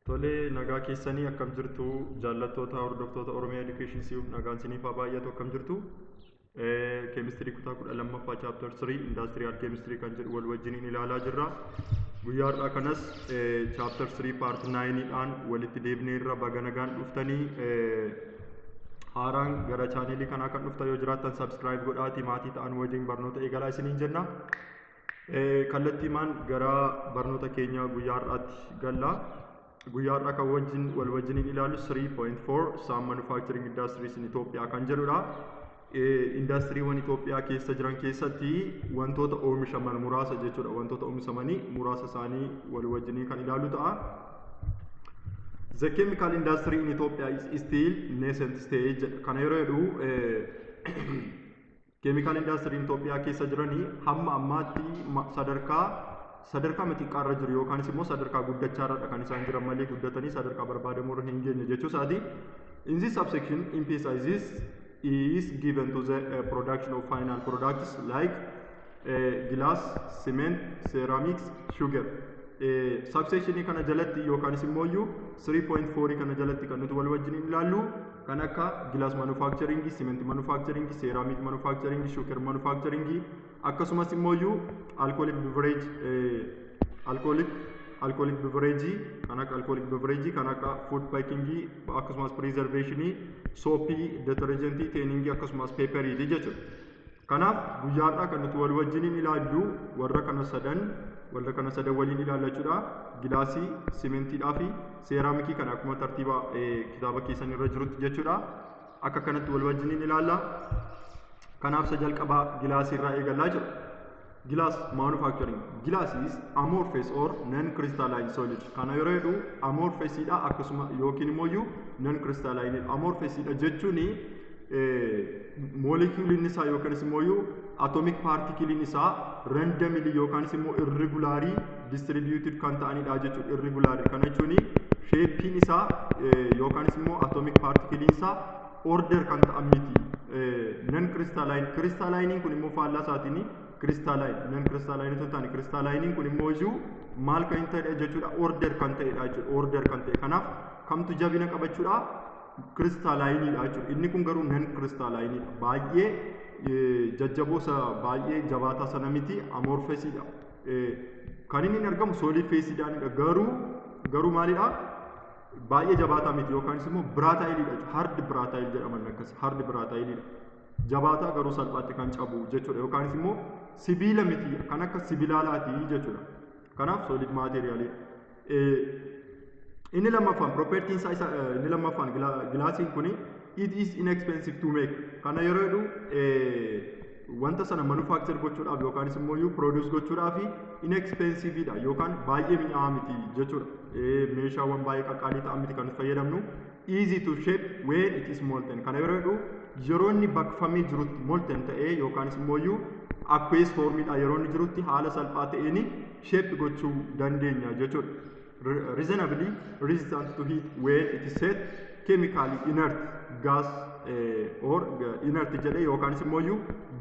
Tolee, nagaa keessanii akkam jirtu jaallattoota hordoftoota Oromiyaa Education Si'uuf nagaan isiniif haa baay'atu akkam jirtu. Keemistirii kutaa 12ffaa chapter 3 Industrial Chemistry kan jedhu wal wajjiniin ilaalaa jirra. Guyyaa har'aa kanas chapter 3 part 9dhaan walitti deebinee irra baga nagaan dhuftanii haaraan gara chaanelii kanaa kan dhuftan yoo jiraattan subscribe godhaatii maatii ta'an wajjin barnoota eegalaa isiniin jenna. Kallattiimaan gara barnoota keenya guyyaa har'aatti galla. Guyyaa har'aa kan wal wajjiniin ilaallu 3.4 Some Manufacturing Industries in Ethiopia kan jedhudha. Industiriiwwan Itoophiyaa keessa jiran keessatti wantoota oomishaman muraasa jechuudha. Wantoota oomishamanii muraasa isaanii wal wajjiniin kan ilaallu ta'a. The chemical industry in Ethiopia is still nascent stage. Kana yeroo jedhu chemical industry in Ethiopia keessa jiranii hamma ammaatti sadarkaa xiqqaarra jiru yookaanis immoo sadarkaa guddachaarradha kan isaan jiran malee guddatanii sadarkaa barbaadamuurra hin geenye jechuusaati. In this subsection emphasizes is given to the production of final products like glass, cement, ceramics, sugar. Subsection kana jalatti yookaanis immoo 3.4 kana jalatti kan nuti wal wajjin ilaallu kan akka glass manufacturing, cement manufacturing, ceramic manufacturing, sugar manufacturing akkasumas immoo alcoholic beverage kan akka food packing akkasumas preservation soapii detergent tanning akkasumas paper jechuudha. Kanaaf guyyaa har'aa kan nuti wal wajjin ilaallu warra kana sadan waliin ilaallachuudha. Gilaasii, simentiidhaa fi seeraamikii kan akkuma tartiiba kitaaba keessan irra jirutti jechuudha. Akka kanatti wal wajjin ilaalla. Kanaaf isa jalqabaa gilaasii irraa eegallaa jira. Glass manufacturing. Glass is amorphous or non-crystalline solid. Kana yeroo jedhu amorphous dha akkasuma yookiin immoo non-crystalline. Amorphous dha jechuun moleculiin isaa yookaan immoo atomic particle isaa randomly yookaan immoo irregularly distributed kan ta'anidha jechuudha. Irregular kana jechuun shapein isaa yookaan immoo atomic particle isaa order kan ta'an miti. Non-crystalline. Crystalline kun immoo faallaa isaatiin crystalline. Non-crystalline tun taane crystalline kun immoo maal kan ta'edha jechuudha. Order kan ta'edha jechuudha. Order kan ta'e. Kanaaf kamtu jabina qabachuudha? Crystalline dha jechuudha. Inni kun garuu non-crystalline dha. Baay'ee jajjaboosa baay'ee jabaataa sana miti amorphous dha. Kan inni argamu solid phase dha. Garuu maalidha? Baay'ee jabaataa miti yookaan immoo biraataayilii dha. Hard biraataayil jedhaman akkas hard biraataayilii dha. Jabaataa garuu salphaatti kan cabu jechuudha yookaan immoo sibiila miti kan akka sibiilaalaati jechuudha. Kanaaf solid materialii. Inni lammaffaan propertiin isaa inni lammaffaan gilaasiin kun it is inexpensive to make. Kana yeroo jedhu wanta sana manufacture gochuudhaaf yookaan immoo produce gochuudhaaf inexpensive dha yookaan baay'ee mi'aawaa miti jechuudha. Meeshaawwan baay'ee qaqqaalii ta'an miti kan fayyadamnu. Easy to shape when it is molten. Kana yeroo jedhu yeroo inni baqfamee jirutti molten ta'ee yookaan immoo aqueous formidha yeroo inni jirutti haala salphaa ta'een shape gochuu dandeenya jechuudha. Reasonably resistant to heat when it is set chemically inert gas or inert jedhe yookaan immoo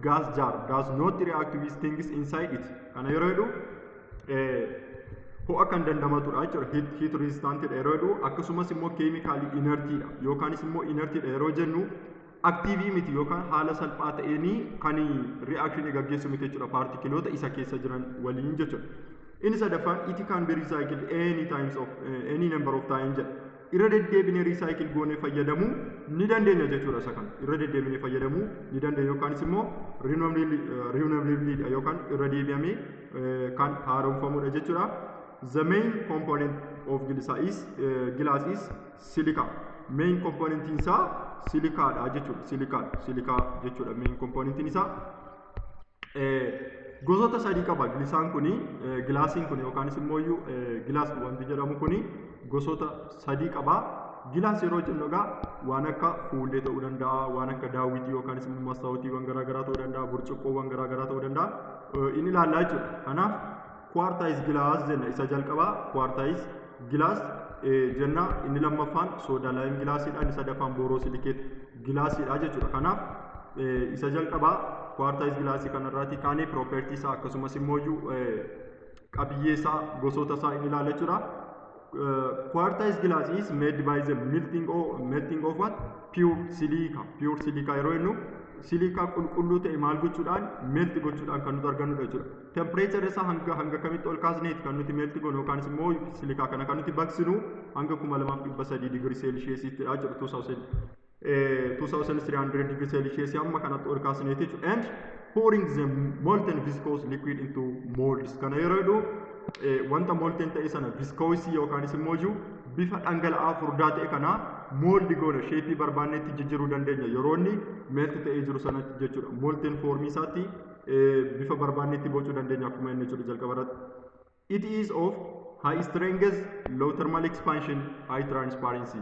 gas jar does not react with things inside it. Kana yeroo jedhu ho'a kan dandamatudha jechuudha. Heat resistant dha yeroo jedhu akkasumas immoo chemically inertidha yookaan immoo inertidha yeroo jennu active miti yookaan haala salphaa ta'een kan reaction gaggeessu miti jechuudha. Partikiloota isa keessa jiran waliin jechuudha. Inni sadaffaan it can be recycled any number of times jedha. Irra deddeebinee recycle goonee fayyadamuu ni dandeenya jechuudha isa kana. Irra deddeebinee fayyadamuu ni dandeenya yookaan immoo renewably yookaan irra deebi'amee kan haaromfamudha jechuudha. The main component of glass is silica. Main component isaa silica dha jechuudha. Silica jechuudha main component isaa. Gosoota sadii qaba gilaasiin kun yookaan immoo gilaas wanti jedhamu kun gosoota sadii qaba. Gilaas yeroo jennu egaa waan akka fuullee ta'uu danda'a, waan akka daawwitii yookaan immoo mastaawotiiwwan garaagaraa ta'uu danda'a, burcuqqoowwan garaagaraa ta'uu danda'a. Inni ilaallaa jechuudha. Kanaaf quartile gilaas jenna isa jalqabaa quartile gilaas jenna. Inni lammaffaan soda lime gilaasiidha. Inni sadaffaan borosilikate gilaasiidha jechuudha. Kanaaf isa jalqabaa quartile gilaasii kanarraati kaanee propertii isaa akkasumas immoo qabiyyee isaa gosoota isaa inni ilaalla jechuudha. quartz glass is made by the melting of what? Pure silica. Pure silica yeroo jennu silica qulqulluu ta'e maal gochuudhaan melt gochuudhaan kan nuti argannudha jechuudha. Temperature isaa hanga kamitti ol kaasneeti kan nuti melt goonu yookaan immoo silica kana kan nuti baqsinu hanga 2300 degree Celsiusitti jechuudha 2300 degree Celsius amma kanatti ol kaasneeti jechuudha. And pouring the molten viscous liquid into molds. Kana yeroo jedhu wanta molten ta'e sana viscous yookaan immoo bifa dhangala'aa furdaa ta'e kana moldi goona sheepii barbaannetti jijjiiruu dandeenya yeroo inni melt ta'ee jiru sanatti jechuudha. Molten form isaatti bifa barbaannetti bocuu dandeenya akkuma inni jechuudha jalqaba irratti. It is of high strength, low thermal expansion, high transparency.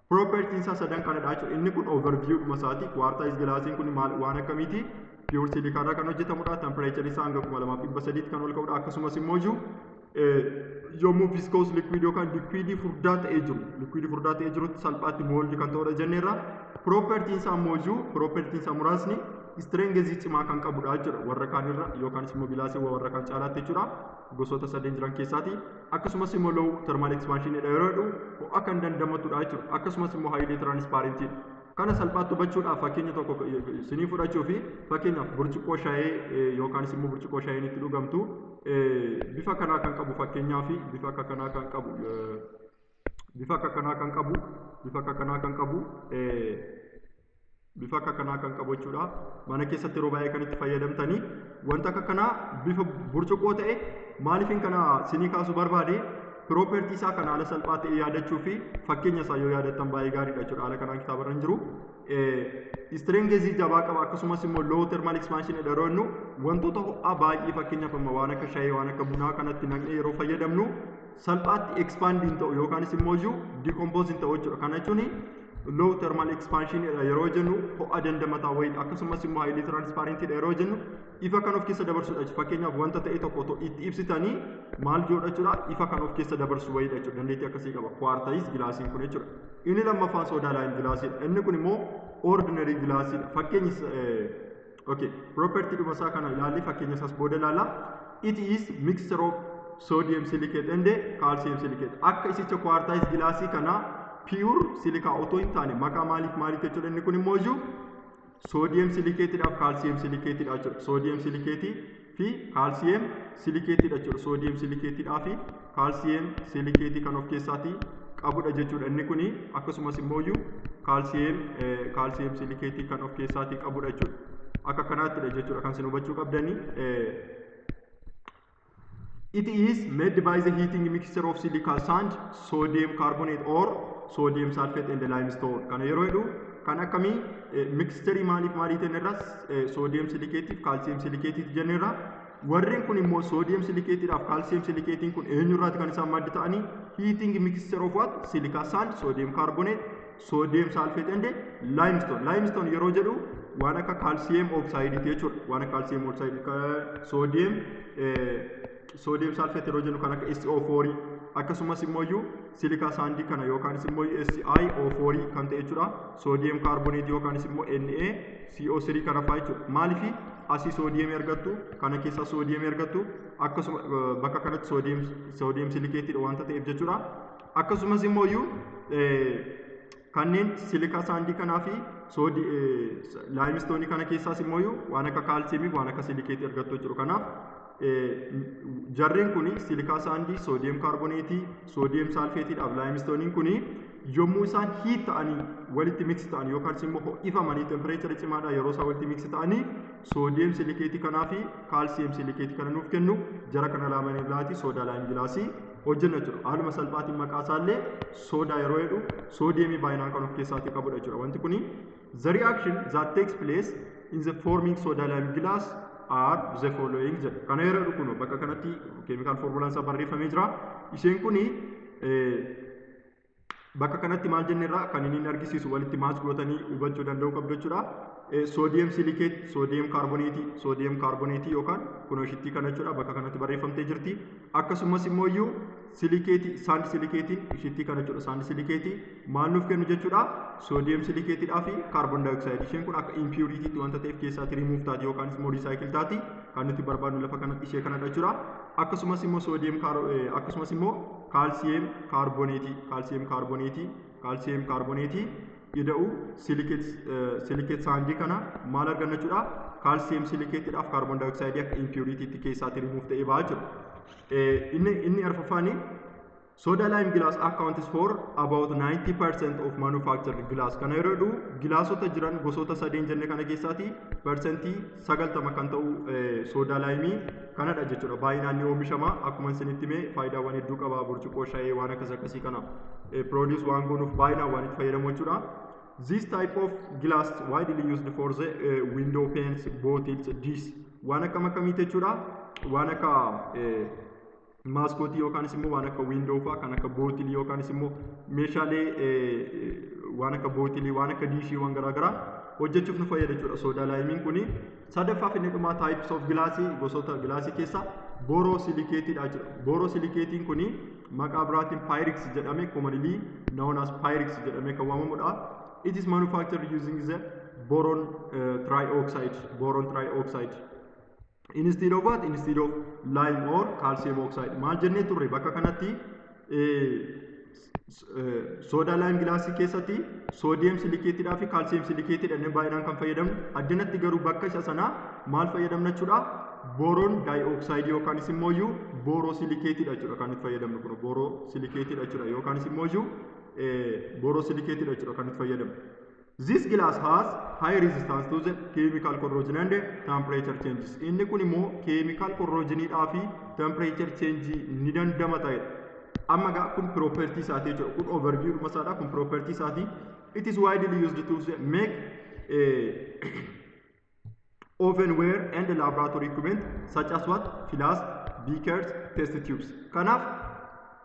Properties isaa sadan kanadha jechuudha. Inni kun overview dhuma isaati. Quartz glassiin kun waan akkamiiti? Pure silica irraa kan hojjetamudha. Temperature isaa hanga 2300 kan ol ka'udha. Akkasumas immoo yommuu viscous liquid yookaan liquid furdaa ta'ee jirutti salphaatti moldi kan ta'udha jenneerra. Propertiin isaa muraasni strength cimaa kan qabudha jechuudha. Warra kaanirra yookaan immoo gilaasii warra kaan caalaatti jechuudha. Gosoota sadeen jiran keessaati. Akkasumas immoo low thermal expansion yeroo jedhu ho'a kan dandamatudha jechuudha. Akkasumas immoo highly transparent. Kana salphaatti hubachuudhaaf fakkeenya tokko isinii fudhachuu fi fakkeenyaaf burcuqqoo shaayee yookaan immoo burcuqqoo shaayeen itti dhugamtu bifa kanaa kan qabu fakkeenyaaf bifa akka kanaa kan qabu jechuudha. Mana keessatti yeroo baay'ee kan itti fayyadamtanii wanta akka kanaa bifa burcuqqoo ta'e maaliifin kana isinii kaasuu barbaade property isaa kan haala salphaa ta'e yaadachuu fi fakkeenya isaa yoo yaadattan baay'ee gaariidha jechuudha. Haala kanaan kitaabarra hin jiru. Strength jabaa qaba akkasumas immoo low thermal expansion yeroo jennu wantoota ho'aa baay'ee fakkeenyaaf waan akka shaayii waan akka bunaa kanatti naqnee yeroo fayyadamnu salphaatti expand hin ta'u yookaanis immoo decompose hin ta'u jechuudha. Kana jechuun low thermal expansion yeroo jennu ho'a dandamataa wayiidha. Akkasumas immoo highly transparent yeroo jennu ifa kan of keessa dabarsudha. Fakkeenyaaf wanta ta'e tokko itti ibsitanii maal godha jechuudha ifa kan of keessa dabarsu wayiidha jechuudha. Dandeettii akkasii qaba quartz glassiin kun jechuudha. Inni lammaffaan soda lime glassiidha. Inni kun immoo ordinary glassiidha. Fakkeenyi property dhuma isaa kana ilaalli fakkeenya isaas booda ilaalla. It is mixture of sodium silicate and calcium silicate. Akka isicha quartz glassii kana pure silica otoo hin taane maqaa maaliif jechuudha. Inni kun immoo sodium silicate dhaaf calcium silicate dha jechuudha. Sodium silicate fi calcium silicate dha jechuudha. Sodium silicate dhaaf calcium silicate kan of keessaati qabudha jechuudha. Inni kun akkasumas immoo calcium silicate kan of keessaati qabudha jechuudha. Akka kanaatti jechuudha kan isin hubachuu qabdanii. It is made by the heating mixture of silica sand, sodium carbonate or sodium sulfate and limestone. Kana yeroo jedhu kan akkamii mixture maaliif irras sodium silicate calcium silicate jenneerra. Warreen kun immoo sodium silicate dhaaf calcium silicate kun eenyurraati kan isaan maddi ta'anii heating mixture of what? Silica sand, sodium carbonate, sodium sulfate and limestone. Limestone yeroo jedhu waan akka calcium oxide jechuudha. Waan akka calcium oxide sodium sulfate yeroo jennu kan akka SO4 akkasumas immoo silica sand kana yookaan immoo SiO4 kan ta'e jechuudha. Sodium carbonate yookaan immoo NaCO3 kana fa'aa jechuudha. Maaliif asii sodium argattu kana keessa sodium argattu akkasuma bakka kanatti sodium silicate wanta ta'eef jechuudha. Akkasumas immoo kanneen silica sand kanaa fi limestone kana keessaas immoo waan akka calcium waan akka silicate argattu jechuudha. Kanaaf jarreen kuni silica sand, sodium carbonate, sodium sulfate dhaaf limestone kuni yommuu isaan heat ta'anii walitti mix ta'an yookaan immoo ho'ifamanii temperature cimaadhaan yeroo isaan walitti mix ta'anii sodium silicate kanaa fi calcium silicate kana nuuf kennu jara kana lamaan irraati soda lime glassii hojjenna jechuudha. Haaluma salphaatiin maqaa isaallee soda yeroo jedhu sodium baay'inaan kan of keessaatti qabudha jechuudha. Wanti kuni the reaction that takes place in the forming soda lime glass are the following jedha. Kana yeroo jedhu kun bakka kanatti chemical formulaan isaa barreeffamee jira. Isheen kuni bakka kanatti maal jenneerra kan inni argisiisu walitti maas gootanii hubachuu danda'u qabdu jechuudha. Sodium silicate, sodium carbonate yookaan kunoo shittii kana jechuudha bakka kanatti barreeffamtee jirti. Akkasumas immoo silicate, sand silicate shittii kana jechuudha. Sand silicate maal nuuf kennu jechuudha. Sodium silicate dhaa fi carbon dioxide isheen kun akka impurity wanta ta'eef keessaatti remove taati yookaan immoo recycle taati kan nuti barbaadnu lafa kanatti ishee kanadha jechuudha. akkasumas immoo akkasumas immoo kaalsiyeem kaarboneetii ida'u silikeet saangii kana maal arganna jechuudha. Kaalsiyeem silikeetiidhaaf kaarboon daayoksaayiidii akka impuriitiitti keessaatii rimuuf ta'ee ba'a jechuudha. Inni arfaffaani soda lime glass accounts for about 90% of manufactured glass. Kana yeroo jedhu gilaasota jiran gosoota sadeen jenne kana keessaati persentii 90 kan ta'u soda lime kanadha jechuudha. Baay'inaan ni oomishama. Akkuma isinitti hime faayidaawwan hedduu qaba. Burcuqqoo shayii waan akkasii kana produce waan goonuuf baay'inaan waan itti fayyadamu jechuudha. This type of glass widely used for the window panes, bottles, dishes. Waan akkam akkamiiti jechuudha. Waan akka maaskootii yookaanis immoo waan akka wiindoo fa'aa kan akka bootilii yookaanis immoo meeshaalee waan akka bootilii waan akka diishiiwwan garaagaraa hojjechuuf nu fayyada jechuudha. Soda laayimiin kuni sadaffaaf inni dhumaa types of glassii gosoota gilaasii keessa boorosilikeetiidha jechuudha. Boorosilikeetiin kuni maqaa biraatiin pyrex jedhame commonly known as pyrex jedhamee kan waamamudha. It is manufactured using the boron trioxide. Instead of what? Instead of lime or calcium oxide. Maal jennee turre bakka kanatti soda lime glassii keessatti soodiyem silikeetiidhaa fi kaalsiyem silikeetiidha inni baay'inaan kan fayyadamnu. Addinatti garuu bakka isa sanaa maal fayyadamna jechuudha? Boron dioxide yookaanis immoo boorosilikeetiidha jechuudha kan itti fayyadamnu kun boorosilikeetiidha jechuudha yookaanis immoo boorosilikeetiidha jechuudha kan itti fayyadamnu. This glass has high resistance to the chemical corrosion and temperature changes. Inni kun immoo chemical corrosion fi temperature change ni dandama ta'edha. Amma gaa kun property isaati jechuudha. Kun overview dhuma isaadha. Kun property isaati. It is widely used to make ovenware and laboratory equipment such as what? Flasks, beakers, test tubes. Kanaaf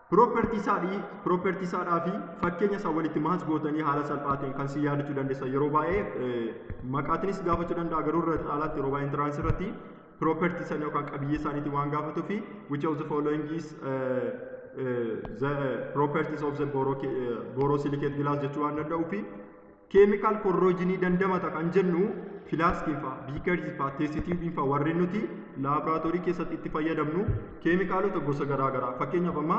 property isaadhaa fi fakkeenya isaa walitti maas gootanii haala salphaatiin kan si yaadachuu dandeessa. Yeroo baay'ee maqaatinis gaafachuu danda'a garuu irra caalaatti yeroo baay'ee intiraansi irratti property isaanii yookaan qabiyyee isaaniitiin waan gaafatuu fi which of the following is the properties of the borosilicate glass jechuu waan danda'uu fi chemical corrosion dandamata kan jennu filaaskiin fa'aa, biikersii fa'aa, teestitiiwwiin fa'aa warreen nuti laaboraatoorii keessatti itti fayyadamnu keemikaalota gosa garaagaraa fakkeenyaaf amma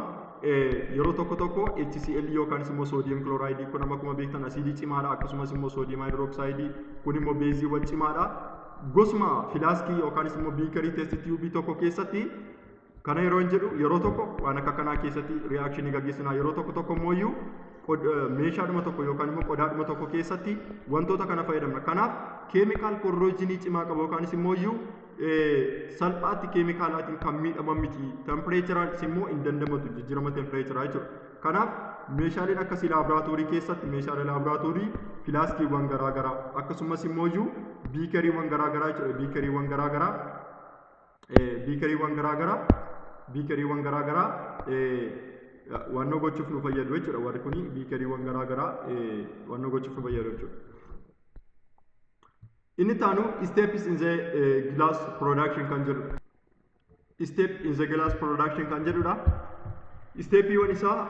yeroo tokko HCl yookaanis immoo soodiyem klooraayidii kun amma akkuma beektan asiidii cimaadha akkasumas immoo soodiyem haayidrooksayidii kun immoo beeziiwwan cimaadha gosuma filaaskii yookaanis immoo biikerii teestitiiwwii tokko keessatti kana yeroo hin jedhu yeroo tokko waan akka kanaa keessatti reaakshinii gaggeessinaa yeroo tokko immoo meeshaadhuma tokko yookaan immoo qodaadhuma tokko keessatti wantoota kana fayyadamna. Kanaaf keemikaal korroojinii cimaa qabu yookaanis immoo salphaatti keemikaalaatiin kan miidhaman miti. Tempereechiraanis immoo hin dandamatu jijjiirama tempereechiraa jechuudha. Kanaaf meeshaaleen akkasii laaboraatoorii keessatti meeshaalee laaboraatoorii filaaskiiwwan garaagaraa akkasumas immoo biikeriiwwan garaagaraa jechuudha. Biikeriiwwan garaagaraa wannoo gochuuf nu fayyadu jechuudha. Warri kuni biikeriiwwan garaagaraa wannoo gochuuf nu fayyadu jechuudha. Inni taanu steps in the glass production kan jedhudha. Step in the glass production kan jedhudha. Steepiiwwan isaa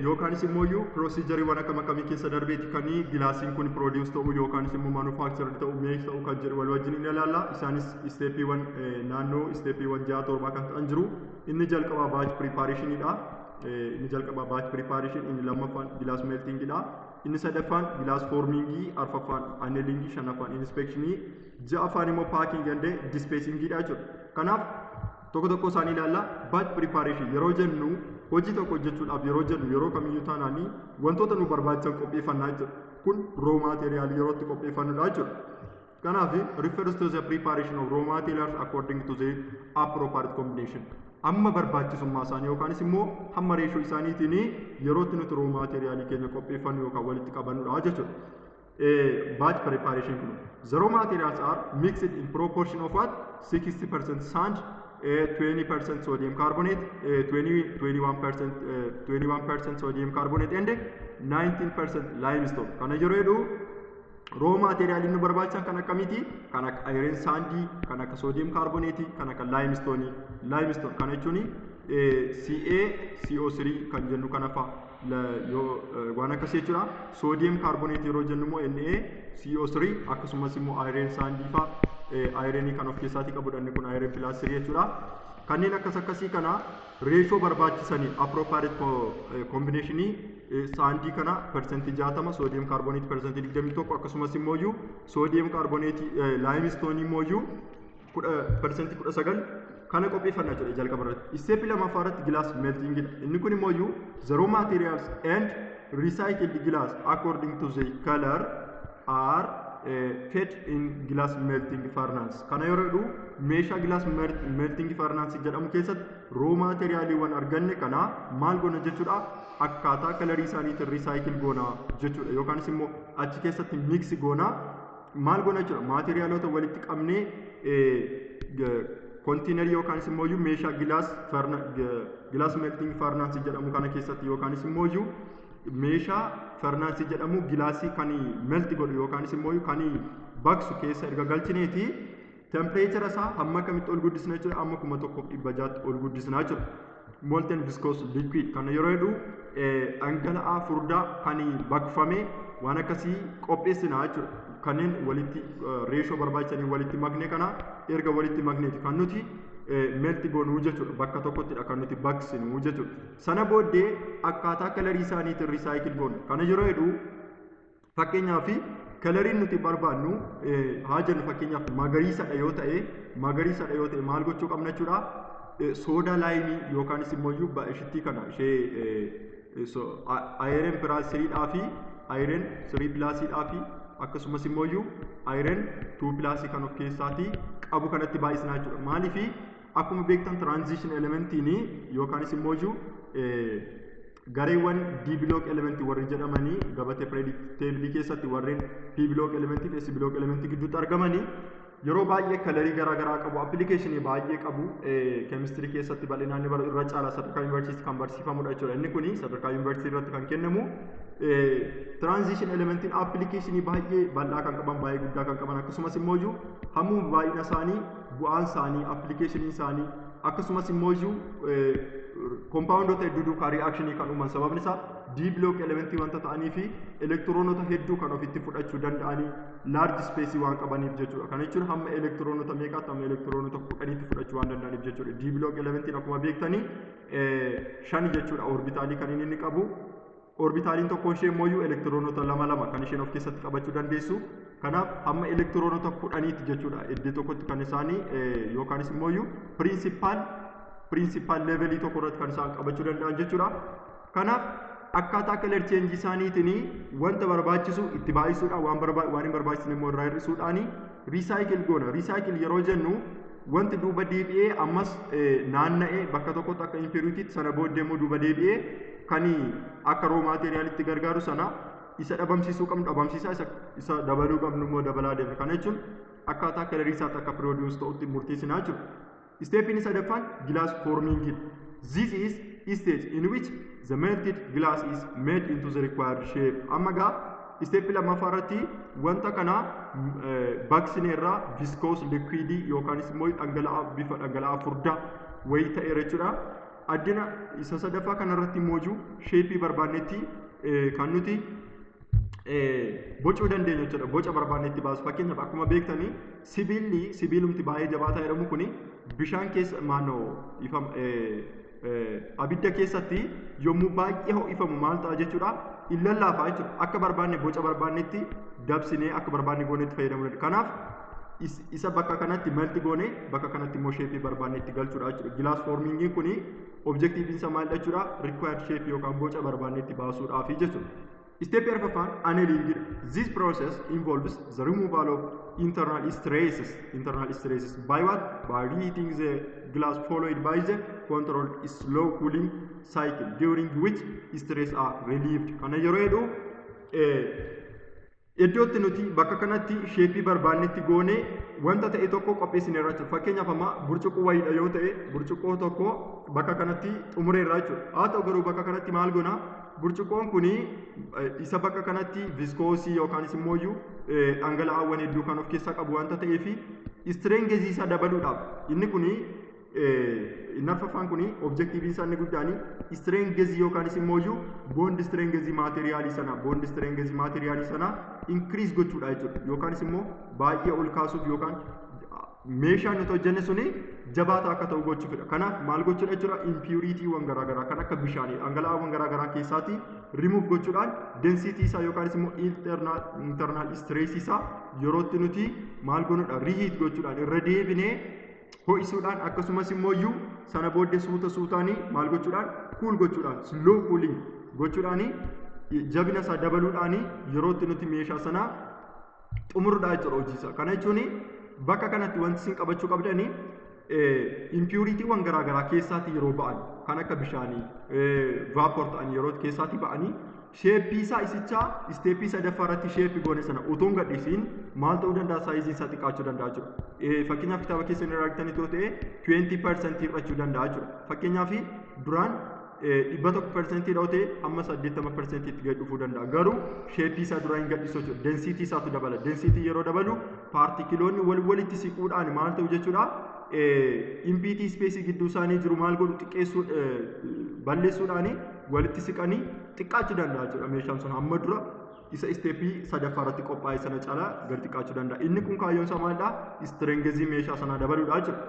yookaanis immoo proceduriiwwan akkam akkamii keessa darbeeti kanii gilaasiin kun produce ta'uu yookaanis immoo manufactured ta'uu meesh ta'uu kan jedhu wal wajjin ni ilaalla. Isaanis steepiiwwan naannoo steepiiwwan 6-7 kan ta'an jiru. Inni jalqabaa batch preparationidha. Inni lammaffaan glass meltingidha. Inni sadaffaan glass formingii, arfaffaan annelingii, shanaffaan inspection, ja'affaan immoo packing and dispensingidha jechuudha. Kanaaf tokko isaanii ilaalla. Batch preparation yeroo jennu hojii tokko hojjechuudhaaf yeroo jennu yeroo kamiyyuu taanaanii wantoota nu barbaachisan qopheeffannaa jechuudha. Kun raw material yeroo itti qopheeffannudha jechuudha. Kanaaf refers to the preparation of raw materials according to the appropriate combination. Amma barbaachisummaa isaanii yookaanis immoo hamma reeshoo isaaniitiin yeroo itti nuti raw material keenya qopheeffannu yookaan walitti qabannudha jechuudha. Batch preparation kun the raw materials are mixed in proportion of what 60% sand, 20% sodium carbonate, 21% sodium carbonate and 19% limestone. Kana yeroo jedhu raw material inni barbaachisan kan akkamiiti? Kan akka iron sandii, kan akka sodium carbonate, kan akka limestone. Limestone kana jechuun CaCO3 kan jennu kana fa'a waan akkasii jechuudha. Sodium carbonate yeroo jennu immoo NaCO3 akkasumas immoo iron sandii fa'a ironii kan of keessaatii qabudha inni kun iron plus 3 jechuudha. kanneen akkasii kana reeshoo barbaachisanii appropriate combinationii saandii kana persentii 60 soodiyeem kaarboneetii persentii 21 akkasumas immoo soodiyeem kaarboneetii laayimistoonii immoo persentii 19 kana qopheeffannaa jira jalqaba irratti. Isteepi lammaffaa irratti gilaas meeltingidha. Inni kun immoo the raw materials and recycled glass according to the color are fed in glass melting furnace. Kana yeroo jedhu meeshaa glass melting furnace jedhamu keessatti raw materialiiwwan arganne kana maal goona jechuudha akkaataa kalarii isaaniitiin recycle goona jechuudha yookaanis immoo achi keessatti mix goona maal goona jechuudha materiaalota walitti qabnee kontiinerii yookaanis immoo meeshaa glass melting furnace jedhamu kana keessatti yookaanis immoo meeshaa furnace jedhamu gilaasii kan melt godhu yookaanis immoo kan baksu keessa erga galchineeti temperature isaa hamma kamitti ol guddisna jechuudha amma 1100 ol guddisna jechuudha. Molten viscous liquid kana yeroo jedhu dhangala'aa furdaa kan baqfame waan akkasii qopheessina jechuudha. Kanneen walitti reeshoo barbaachisanii walitti makne kana erga walitti makneeti kan nuti melt goonuu jechuudha bakka tokkottidha kan nuti baqsinu jechuudha. Sana booddee akkaataa kalarii isaaniitiin recycle goonu kana yeroo jedhu fakkeenyaaf kalariin nuti barbaannu haa jennu fakkeenyaaf magariisadha yoo ta'e maal gochuu qabna jechuudha soodaa laayimii yookaanis immoo ishittii kana ishee ayireen piraasiriidhaa fi ayireen 3 pilaasiidhaa fi akkasumas immoo ayireen 2 pilaasii kan of keessaatii qabu kanatti baay'isnaa jechuudha. Maaliif akkuma beektan transition elementiin yookaanis immoo gareewwan D block elementii warri jedhamanii gabatee predictability keessatti warreen P block elementii fi S block elementii gidduutti argamanii yeroo baay'ee kalarii garaa qabu application baay'ee qabu chemistry keessatti bal'inaan irra caala sadarkaa yuunivarsiitii kan barsiifamudha jechuudha. Inni kun sadarkaa yuunivarsiitii irratti kan kennamu transition elementiin application baay'ee bal'aa kan qaban baay'ee guddaa kan qaban akkasumas immoo hammuma baay'ina isaanii bu'aan isaanii application isaanii akkasumas immoo compoundota hedduu duukaa reactionii kan uuman sababni isaa D block elementii wanta ta'anii fi elektiroonota hedduu kan ofitti fudhachuu danda'anii large space waan qabaniif jechuudha. Kana jechuun hamma elektiroonota meeqaatti hamma elektiroonota 10tti fudhachuu waan danda'aniif jechuudha. D block elementiin akkuma beektanii 5 jechuudha orbitaalii kan inni qabu. Orbitaaliin tokko ishee immoo elektiroonota 2 kan isheen of keessatti qabachuu dandeessu. Kanaaf hamma elektiroonota 10tti jechuudha iddoo tokkotti kan isaanii yookaanis immoo principal level tokko irratti kan isaan qabachuu danda'an jechuudha. Kanaaf akkaataa color change isaaniitiin wanta barbaachisu itti baay'isuudhaan waan hin barbaachisne immoo irraa hir'isuudhaan recycle goona. Recycle yeroo jennu wanti duuba deebi'ee ammas naanna'ee bakka tokkotti akka impuritytti sana booddee immoo duuba deebi'ee kan akka raw materialitti gargaaru sana isa dhabamsiisuu qabnu dhabamsiisaa isa dabaluu qabnu immoo dabalaa deemna. Kana jechuun akkaataa kalarii isaatti akka produce ta'utti murteessinaa jechuudha. Step in sadaffaan glass forming. This is stage in which the melted glass is made into the required shape. Amma gaa step lammaffaa irratti wanta kana baqsine irraa viscous liquid yookaanis immoo bifa dhangala'aa furdaa wayii ta'e jechuudha. Addina isa sadaffaa kana irratti immoo shape barbaannetti kan nuti bocuu dandeenya jechuudha. Boca barbaannetti baasu fakkeenyaaf akkuma beektanii sibiilumti baay'ee jabaataa jedhamu kuni bishaan keessa abidda keessatti yommuu baay'ee ho'ifamu maal ta'a jechuudha in lallaafaa jechuudha. Akka barbaanne boca barbaannetti dabsinee akka barbaanne goonetti fayyadamuu dandeenya. Kanaaf isa bakka kanatti melti goone bakka kanatti immoo sheepii barbaannetti galchuudha jechuudha. Gilaas foormingiin kuni objektiiviin isaa maal jechuudha required shape yookaan boca barbaannetti baasuudhaafi jechuudha. Step arfaffaan annealing. This process involves the removal of internal stresses by what? By reheating the glass followed by the controlled slow cooling cycle during which stress are relieved. Kana yeroo jedhu iddootti nuti bakka kanatti sheepii barbaannetti goone wanta ta'e tokko qopheessine irraa jechuudha. Fakkeenyaaf amma burcuqqoo wayiidha yoo ta'e burcuqqoo tokko bakka kanatti xumuree irraa jechuudha. Haa ta'u garuu bakka kanatti maal goona? Burcuqqoon kuni isa bakka kanatti viskoosii yookaanis immoo dhangala'aawwan hedduu kan of keessaa qabu wanta ta'eef strengezii isaa dabaluudhaaf inni kuni arfaffaan kuni objektiiviin isaa inni guddaan strengezii yookaanis immoo bond strengezii maateriyaalii sana increase gochuudha jechuudha. Yookaanis immoo baay'ee ol kaasuuf yookaan meeshaan nuti hojjenne suni jabaataa akka ta'u gochuufidha. Kanaaf maal gochuudha jechuudha impuritiiwwan garaagaraa kan akka bishaanii dhangala'aawwan garaagaraa keessaati remove gochuudhaan density isaa yookaanis immoo internal stress isaa yerootti nuti maal goonudha reheat gochuudhaan irra deebinee ho'isuudhaan akkasumas immoo iyyuu sana booddee suutaanii maal gochuudhaan cool gochuudhaan slow cooling gochuudhaan jabina isaa dabaluudhaan yerootti nuti meeshaa sana xumuruudhaa jechuudha hojiisa. Kana jechuun bakka kanatti wanti isin qabachuu qabdanii impuritiiwwan garaagaraa keessaatti yeroo ba'an kan akka bishaanii vapor ta'an yeroo keessaatti ba'anii sheeppii isaa isichaa isteeppii sadaffaa irratti sheeppii goone sana utuu hin gadhiisiin maal ta'uu danda'a saayiziin isaa xiqqaachuu danda'a jechuudha. Fakkeenyaaf kitaaba keessan irraa argitanii yoo ta'e 20% hir'achuu danda'a jechuudha. Fakkeenyaaf duraan 100% ta'e amma 80% itti gad dhufuu danda'a. Garuu sheeppii isaa duraa hin gadhiisu jechuudha. Densitii isaatu dabala. Densitii yeroo dabalu paartikiloonni walitti siquudhaan maal ta'u jechuudha. Impiti space gidduu isaanii jiru maal godhu xiqqeessuu balleessuudhaan walitti siqanii xiqqaachuu danda'a jechuudha. Meeshaan sun hamma dura isa isteeppii sadaffaa irratti qophaa'e sana caalaa gad xiqqaachuu danda'a. Inni kun kaayyoon isaa maalidha? Strengthii meeshaa sanaa dabaluudha jechuudha.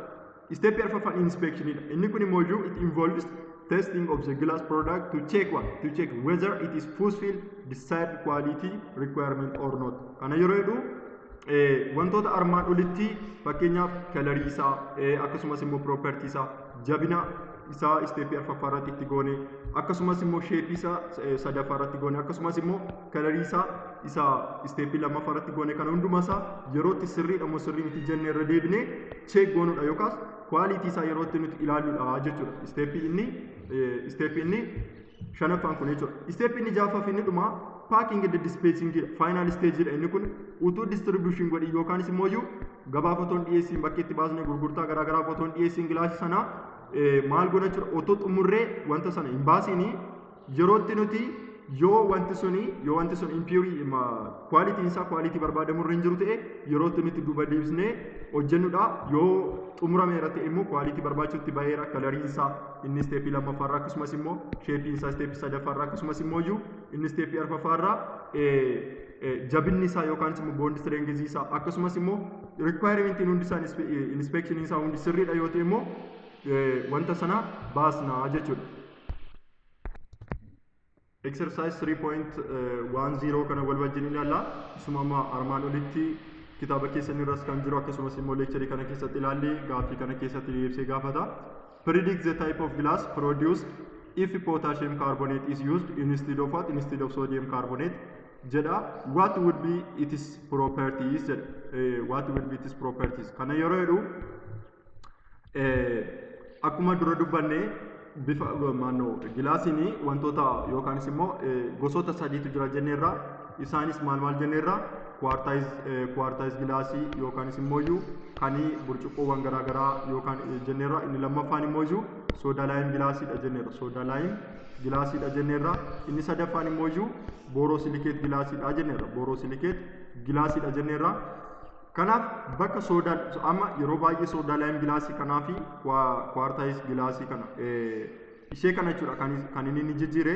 Isteeppii arfaffaan inspeectionidha. Inni kun immoo it involves testing of the glass product to check whether it is fulfill desired quality requirement or not. Kana yeroo jedhu wantoota armaan olitti fakkeenyaaf kalarii isaa akkasumas immoo property isaa jabina isaa isteeppii arfaffaa irratti itti goone akkasumas immoo sheeppii isaa sadaffaa irratti goone akkasumas immoo kalarii isaa isteeppii lammaffaa irratti goone kana hundumaa isaa yerootti sirriidha moo sirrii miti jennee irra deebinee check goonuudha yookaas quality isaa yerootti nuti ilaaluudha jechuudha. Isteeppii inni shanaffaan kun jechuudha. Isteeppii inni ja'affaa fi inni dhumaa packing and dispatching final stage dha. Inni kun utuu distribution godhi yookaanis immoo iyyuu gabaaf otoo hin dhiyeessiin bakki itti baasnee gurgurtaa garaagaraa otoo hin dhiyeessiin gilaasii sana maal godha jechuudha. Otoo xumurree wanta sana hin baasiin yerootti nuti yoo wanti sun impuri quality isaa quality barbaadamu irra hin jiru ta'e yerootti nuti duuba deebisnee hojjennuudha. Yoo xumurame irratti immoo quality barbaachutti baheera kalariin isaa inni isteeppii lammaffaa irraa akkasumas immoo sheeppiin isaa isteeppii sadaffaa irraa akkasumas immoo iyyuu inni isteeppii arfaffaa irraa jabinni isaa yookaan immoo bond strength isaa akkasumas immoo requirementiin hundi isaa inspection isaa hundi sirriidha yoo ta'e immoo wanta sana baasna jechuudha. Exercise 3.10 kana wal wajjin ilaalla. Isuma amma armaan olitti kitaaba keessan irras kan jiru akkasumas immoo lecture kana keessatti ilaallee gaaffii kana keessatti deebisee gaafata. Predict the type of glass produced if potassium carbonate is used instead of what? Instead of sodium carbonate jedha. What would be its properties jedha. What would be its properties? Kana yeroo jedhu akkuma dura dubbanne bifa maannoo gilaasiin wantoota yookaanis immoo gosoota sadiitu jira jenneerra. Isaanis maal jenneerra quartize gilaasii yookaanis immoo iyyuu kan burcuqqoowwan garaagaraa yookaan jenneerra. Inni lammaffaan immoo iyyuu soodalaayim gilaasiidha jenneerra. Soodalaayim gilaasiidha jenneerra. Inni sadaffaan immoo iyyuu boorosilikeet gilaasiidha jenneerra. Boorosilikeet gilaasiidha jenneerra. Kanaaf bakka amma yeroo baay'ee soodalaayim gilaasii kanaa fi quartize gilaasii kana ishee kana jechuudha kan inni jijjiire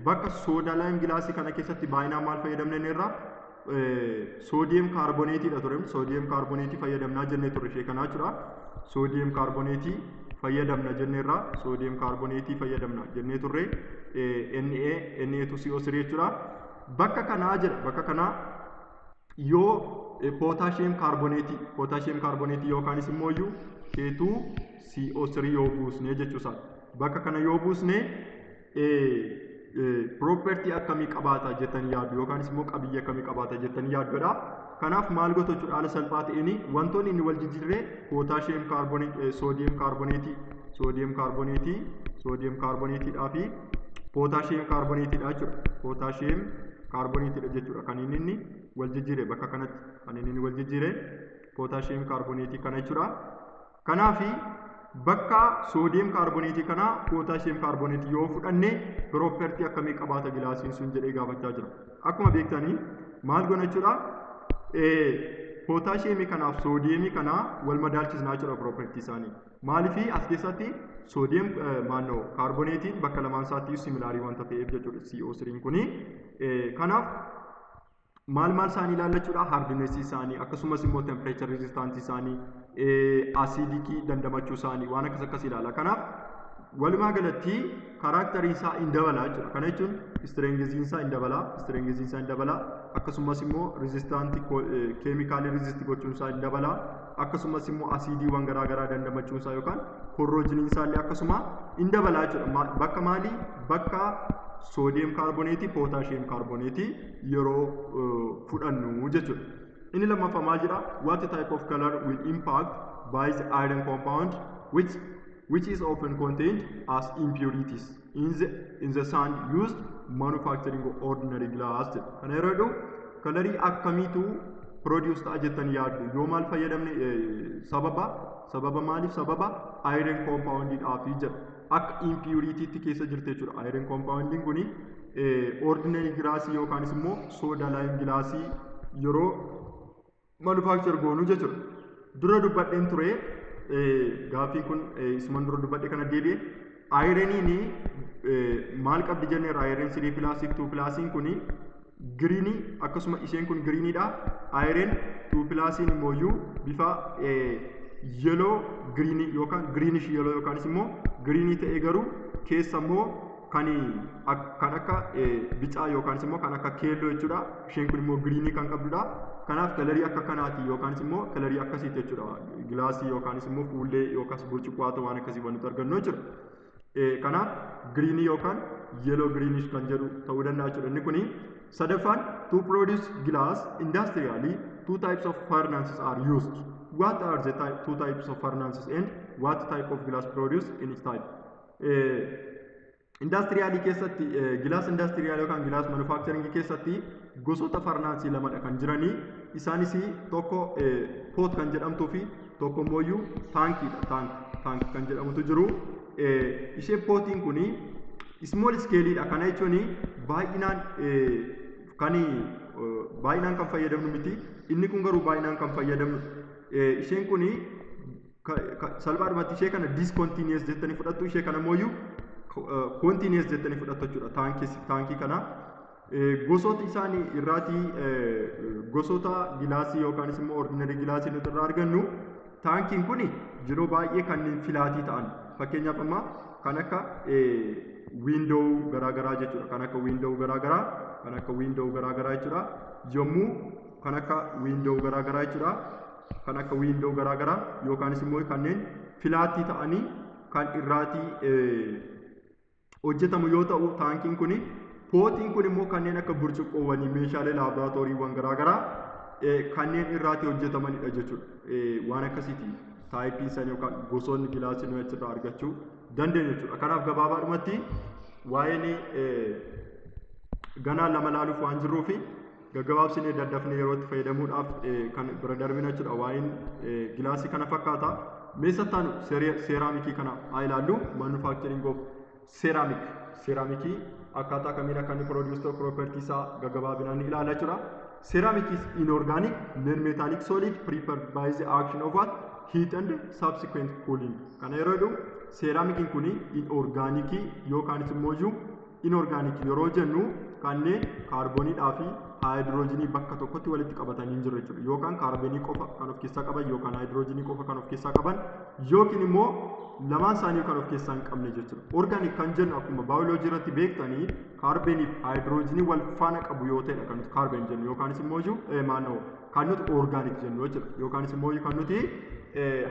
bakka soodalaayim gilaasii kana keessatti baay'inaan maal fayyadamne irraa soodiyem kaarboneetiidha ture. Soodiyem kaarboneetii fayyadamnaa jennee turre ishee kanaa jechuudha. Soodiyem kaarboneetii fayyadamna jenneerra. Soodiyem kaarboneetii fayyadamna jennee turre Na2CO3 jechuudha. Bakka kanaa jira. Bakka kanaa yoo potassium carbonate yookaanis immoo iyyuu K2CO3 yoo buusne jechuusaa. Bakka kana yoo buusne property akkamii qabaata jettanii yaaddu yookaanis immoo qabiyyee akkamii qabaata jettanii yaadduudha. Kanaaf maal goota jechuudha haala salphaa ta'een wantoonni inni wal jijjiirree potassium carbonate sodium carbonateedhaa fi potassium carbonateedha jechuudha. Potassium carbonateedha jechuudha kan inni wal jijjiire bakka kanatti kan inni wal jijjiire potassium carbonate kana jechuudha. Kanaaf bakka sodium carbonate kana potassium carbonate yoo fudhanne property akkamii qabaata gilaasiin sun jedhee gaafachaa jira. Akkuma beektanii maal goona jechuudha potassium kanaaf sodium kana wal madaalchisnaa jechuudha property isaanii. Maaliif as keessatti sodium carbonatein bakka lamaan isaatti similaarii wanta ta'eef jechuudha CO3 kuni. Kanaaf maal isaanii ilaallachuudha hardness isaanii akkasumas immoo temperature resistance isaanii asiidikii dandamachuu isaanii waan akkas ilaala. Kanaaf walumaa galatti kaaraakterii isaa hin dabalaa jechuudha. Kana jechuun strengthiin isaa hin dabalaa, akkasumas immoo resistant keemikaalii resist gochuun isaa hin dabalaa, akkasumas immoo asiidiiwwan garaagaraa dandamachuun isaa yookaan korroojiniin isaa illee akkasuma hin dabalaa jechuudha. Bakka maalii? Bakka soodiyem kaarboneetii, pootaashiyeem kaarboneetii yeroo fudhannu jechuudha. Inni lammaffaa maal jedha? What type of color will impact by the iron compound which is often contained as impurities in the sand used manufacturing ordinary glass. Kana yeroo jedhu kalarii akkamiitu produce ta'a jettanii yaaddu? Yoo maal fayyadamne sababa maaliif? Sababa iron compoundiidhaafi jedha. Akka impuritiitti keessa jirte jechuudha. Iron compoundiin kuni ordinary glass yookaanis immoo soda lime glass yeroo manufacture goonu jechuudha. Dura dubbadheen ture gaaffii kun isuman dura dubbadhe kana deebi'e. Ayireniin maal qabdi jenneerra? Ayiren 3 plus 2 plusiin kuni giriinii, akkasuma isheen kun giriiniidha. Ayiren 2 plusiin immoo bifa yeloo giriinii yookaan giriinish yeloo yookaanis immoo giriinii ta'e garuu keessa immoo kan akka bicaa yookaanis immoo kan akka keelloo jechuudha. Isheen kun immoo giriinii kan qabdudha. Kanaaf kalarii akka kanaati yookaanis immoo kalarii akkasiiti jechuudha. Gilaasii yookaanis immoo fuullee yookaas burcuqqoo waan akkasii wanti argannu jechuudha. Kanaaf giriinii yookaan yellow greenish kan jedhu ta'uu danda'a jechuudha. Inni kuni sadaffaan to produce glass industrially two types of furnaces are used. What are the two types of furnaces and what type of glass produced in each type? Industrialii keessatti gilaas industrial yookaan gilaas manufacturing keessatti gosoota farnaasii lamadha kan jiranii. Isaanis tokko pot kan jedhamtuu fi tokko immoo taankiidha. Taank kan jedhamutu jiru. Ishee potiin kuni small scaleedha. Kana jechuun baay'inaan kan fayyadamnu miti. Inni kun garuu baay'inaan kan fayyadamnu. Isheen kuni salphaadhumatti ishee kana discontinuous jettanii fudhattu. Ishee kana immoo continuous jettanii fudhattu jechuudha. Taankii kana gosoota isaanii irraatii gosoota gilaasii yookaanis immoo ordinary gilaasii nuti irraa argannu. Taankiin kun yeroo baay'ee kanneen filaatii ta'an, fakkeenyaaf amma kan akka window garaagaraa jechuudha. Kan akka window garaagaraa jechuudha. Yommuu kan akka window garaagaraa jechuudha. Kan akka window garaagaraa yookaanis immoo kanneen filaatii ta'anii kan irraatii hojjetamu yoo ta'u, taankiin kun pootiin kun immoo kanneen akka burcuqqoowwanii, meeshaalee laaboraatooriiwwan garaagaraa kanneen irraatii hojjetamanidha jechuudha. Waan akkasiiti taayipii isaanii yookaan gosoonni gilaasii nuyi achirraa argachuu dandeenya jechuudha. Kanaaf gabaabaadhumatti waa'een ganaa lama laaluuf waan jirruufi gaggabaabsinee daddafnee yeroo itti fayyadamuudhaaf kan bira darbina jechuudha. Waa'een gilaasii kana fakkaata. Meeshataan seeraamikii kana haa ilaallu. Manufacturing of seeraamikii akkaataa kamiin akka inni produce ta'u propertii isaa gaggabaabinaan ni ilaala jechuudha. Ceramic is inorganic, non-metallic solid prepared by the action of what? Heat and subsequent cooling. Kana yeroo jedhu seeraamikiin kun inorgaanikii yookaanis immoo inorgaanikii yeroo jennu kanneen kaarbooniidhaa fi haayidroojinii bakka tokkotti walitti qabatanii hin jirre jechuudha. Yookaan kaarboonii qofa kan of keessaa qaban yookaan haayidroojinii qofa kan of keessaa qaban yookiin immoo lamaan isaanii kan of keessaa hin qabne jechuudha. Orgaanik kan jennu akkuma baayoloojii irratti beektanii kaarboonii fi haayidroojinii wal faana qabu yoo ta'edha kan nuti kaarboon jennu yookaanis immoo kan nuti orgaanik jennu jechuudha. Yookaanis immoo kan nuti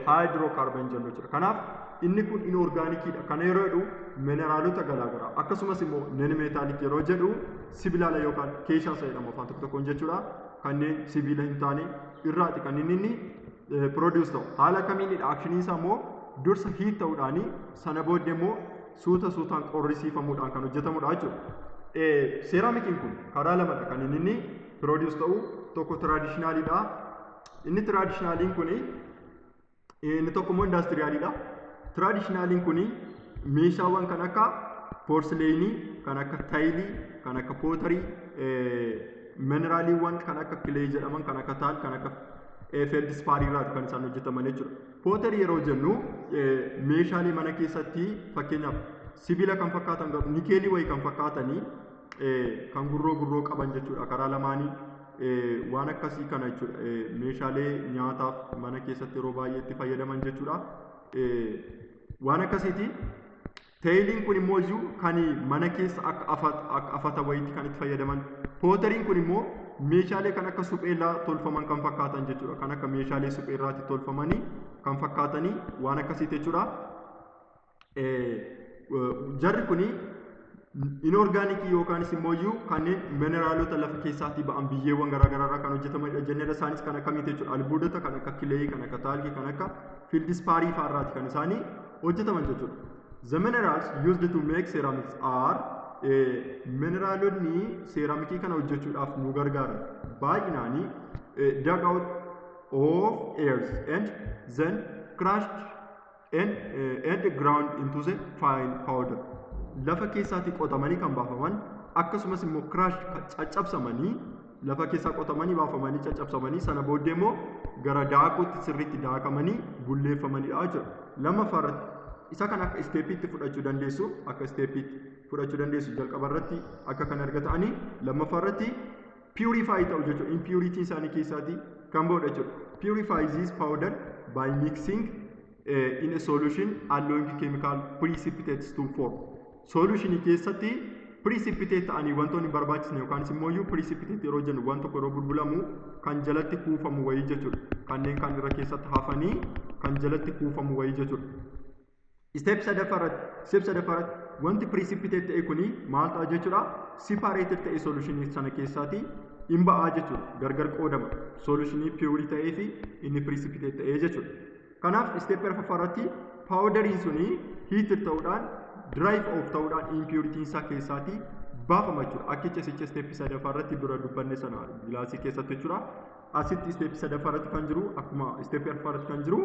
haayidrookaarboon jennu jechuudha. Kanaaf inni kun inorgaanikiidha. Kana yeroo jedhu mineraalota garaagaraa akkasumas immoo non-metallic yeroo jedhu sibiilota yookaan keeshaa isa jedhamu afaan tokkoon jechuudha. Kanneen sibiila hin taane irraati kan inni produce ta'u. Haala kamiinidha actionii isaa immoo dursa heat ta'uudhaani sana booddee immoo suutaan qorrisiifamuudhaan kan hojjetamudha jechuudha. Seeraamikiin kun karaa lamadha kan inni produce ta'u. Tokko traditionalidha. Inni traditionaliin kun inni tokko immoo industrialidha. Traditionaliin kun meeshaawwan kan akka porcelainii, kan akka tayilii, kan akka potterii, mineraaliiwwan kan akka clay jedhaman, kan akka taal, kan akka feldspaarii irraa kan isaan hojjetaman jechuudha. Potterii yeroo jennu meeshaalee mana keessatti fakkeenyaaf sibiila kan fakkaatan nikeelii wayii kan fakkaatanii kan gurroo qaban jechuudha. Karaa lamaanii waan akkasii kana jechuudha. Meeshaalee nyaataaf mana keessatti yeroo baay'ee itti fayyadaman jechuudha. Waan akkasiiti. Teeyiliin kun immoo iyyuu kan mana keessa akka afata wayiitti kan itti fayyadaman. Pooteriin kun immoo meeshaalee kan akka supheellaa tolfaman kan fakkaatan jechuudha. Kan akka meeshaalee supheerraatti tolfamanii kan fakkaatanii waan akkasiiti jechuudha. Jarri kuni inorgaanikii yookaanis immoo iyyuu kanneen mineraalota lafa keessaatii ba'an biyyeewwan garaagaraa irraa kan hojjetamanidha. Jenneera isaanis kan akkamiiti jechuudha. Albuudota kan akka kileeyii, kan akka taalkii, kan akka fiildispaarii fa'aarraati kan isaanii hojjetaman jechuudha. The minerals used to make ceramics are mineraalonni seeraamikii kana hojjechuudhaaf nu gargaaran baay'inaanii dug out of earth and then crushed and ground into the fine powder. Lafa keessaatii qotamanii kan baafaman akkasumas immoo crush caccabsamanii lafa keessaa qotamanii baafamanii caccabsamanii sana booddee immoo gara daakuutti sirriitti daakamanii bulleeffamanidha jechuudha. Lammaffaa isa kan akka isteepiitti fudhachuu dandeessu jalqaba irratti akka kan argatanii lammaffaa irratti purify ta'u jechuudha. Impuritiin isaanii keessaatii kan ba'udha jechuudha. Purify this powder by mixing in a solution allowing chemical precipitates to form. Solutionii keessatti precipitate ta'anii wantoonni barbaachisne yookaanis immoo iyyuu precipitate yeroo jennu waan tokko yeroo bulbulamu kan jalatti kuufamu wayii jechuudha. Kanneen kan irra keessatti hafanii kan jalatti kuufamu wayii jechuudha. Step sadaffaarratti wanti precipitate ta'e kuni maal ta'a jechuudha. Separated ta'e solutionii sana keessaatii hin ba'aa jechuudha. Gargar qoodama. Solutionii pure ta'ee fi inni precipitate ta'ee jechuudha. Kanaaf step arfaffaarratti powderiin suni heated ta'uudhaan drive off ta'uudhaan impuritiin isaa keessaatii baafama jechuudha. Akkicha sicha step sadaffaarratti dura dubbanne sana gilaasii keessatti jechuudha. Asitti step sadaffaarratti kan jiru akkuma step arfaffaarratti kan jiru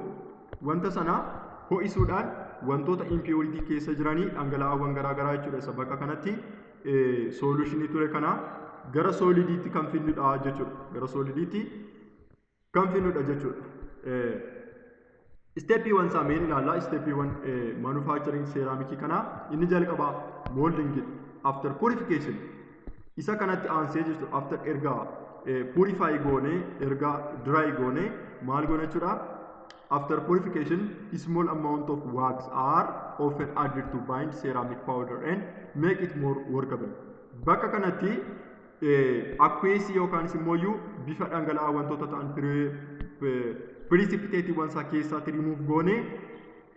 wanta sana ho'isuudhaan wantoota impuritii keessa jiranii dhangala'aawwan garaagaraa jechuudha. Isa bakka kanatti solutionii ture kana gara solidiitti kan finnudha jechuudha. Gara solidiitti kan finnudha jechuudha. Steppiiwwan saameen ilaallaa. Steppiiwwan manufacturing seeraamikii kana inni jalqabaa molding after purification isa kanatti aansee jechuudha. After erga purify goonee erga dry goonee maal goona jechuudha. After purification, a small amount of wax are often added to bind ceramic powder and make it more workable. Bakka kanatti aqueous yookaanis immoo iyyuu bifa dhangala'aa wantoota ta'an precipitate wansa keessatti remove goonee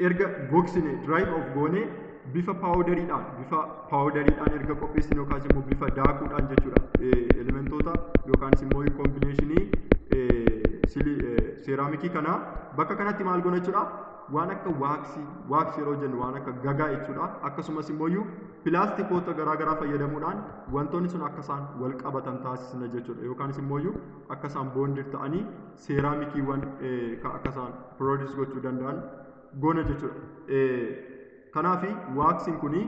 erga gogsine drive off goonee bifa powderiidhaan erga qopheessine yookaas immoo bifa daakuudhaan jechuudha. Elementoota yookaanis immoo combinationii seeraamikii kana bakka kanatti maal goona jechuudha. Waan akka waaksii yeroo jennu waan akka gagaa jechuudha. Akkasumas immoo iyyuu pilaastikoota garaagaraa fayyadamuudhaan wantoonni sun akka isaan wal qabatan taasisna jechuudha. Yookaanis immoo iyyuu akka isaan boondir ta'anii seeraamikiiwwan akka isaan produce gochuu danda'an goona jechuudha. Kanaafi waaksiin kuni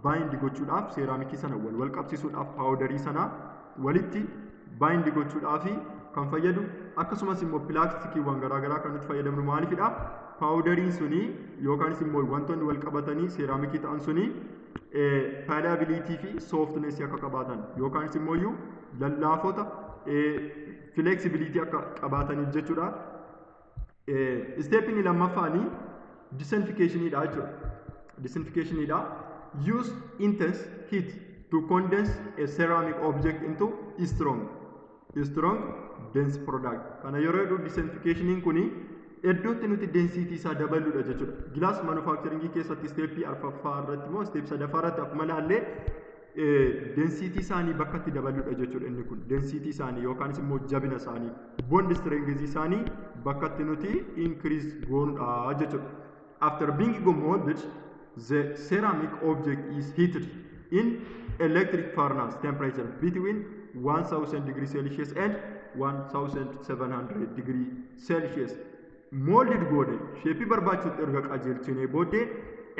baay'indi gochuudhaaf seeraamikii sana wal qabsiisuudhaaf paawudarii sana walitti baay'indi gochuudhaaf kan fayyadu akkasumas immoo pilaastikiiwwan garaagaraa kan nuti fayyadamnu maaliifidha. Paawudariin suni yookaanis immoo wantoonni wal qabatanii seeraamikii ta'an suni paalaabilitii fi softness akka qabaatan yookaanis immoo iyyuu lallaafota flexibility akka qabaataniif jechuudha. Stepni lammaffaanii disinfectioniidha jechuudha. Disinfectioniidha. Use intense heat to condense a ceramic object into strong dense product. Kana yeroo jedhu disinfectioniin kuni iddootti nuti density isaa dabaluudha jechuudha. Gilaas manufacturingii keessatti steepii arfaffaa irratti immoo steep sadaffaa irratti akkuma ilaallee density isaanii bakka itti dabaluudha jechuudha. Inni kun density isaanii yookaanis immoo jabina isaanii bond strength isaanii bakka itti nuti increase goonuudha jechuudha. After being molded, the ceramic object is heated in electric furnace temperature between 1000 degrees Celsius and 1700 degrees Celsius. Molded goone sheepii barbaachuutti erga qajeelchinee booddee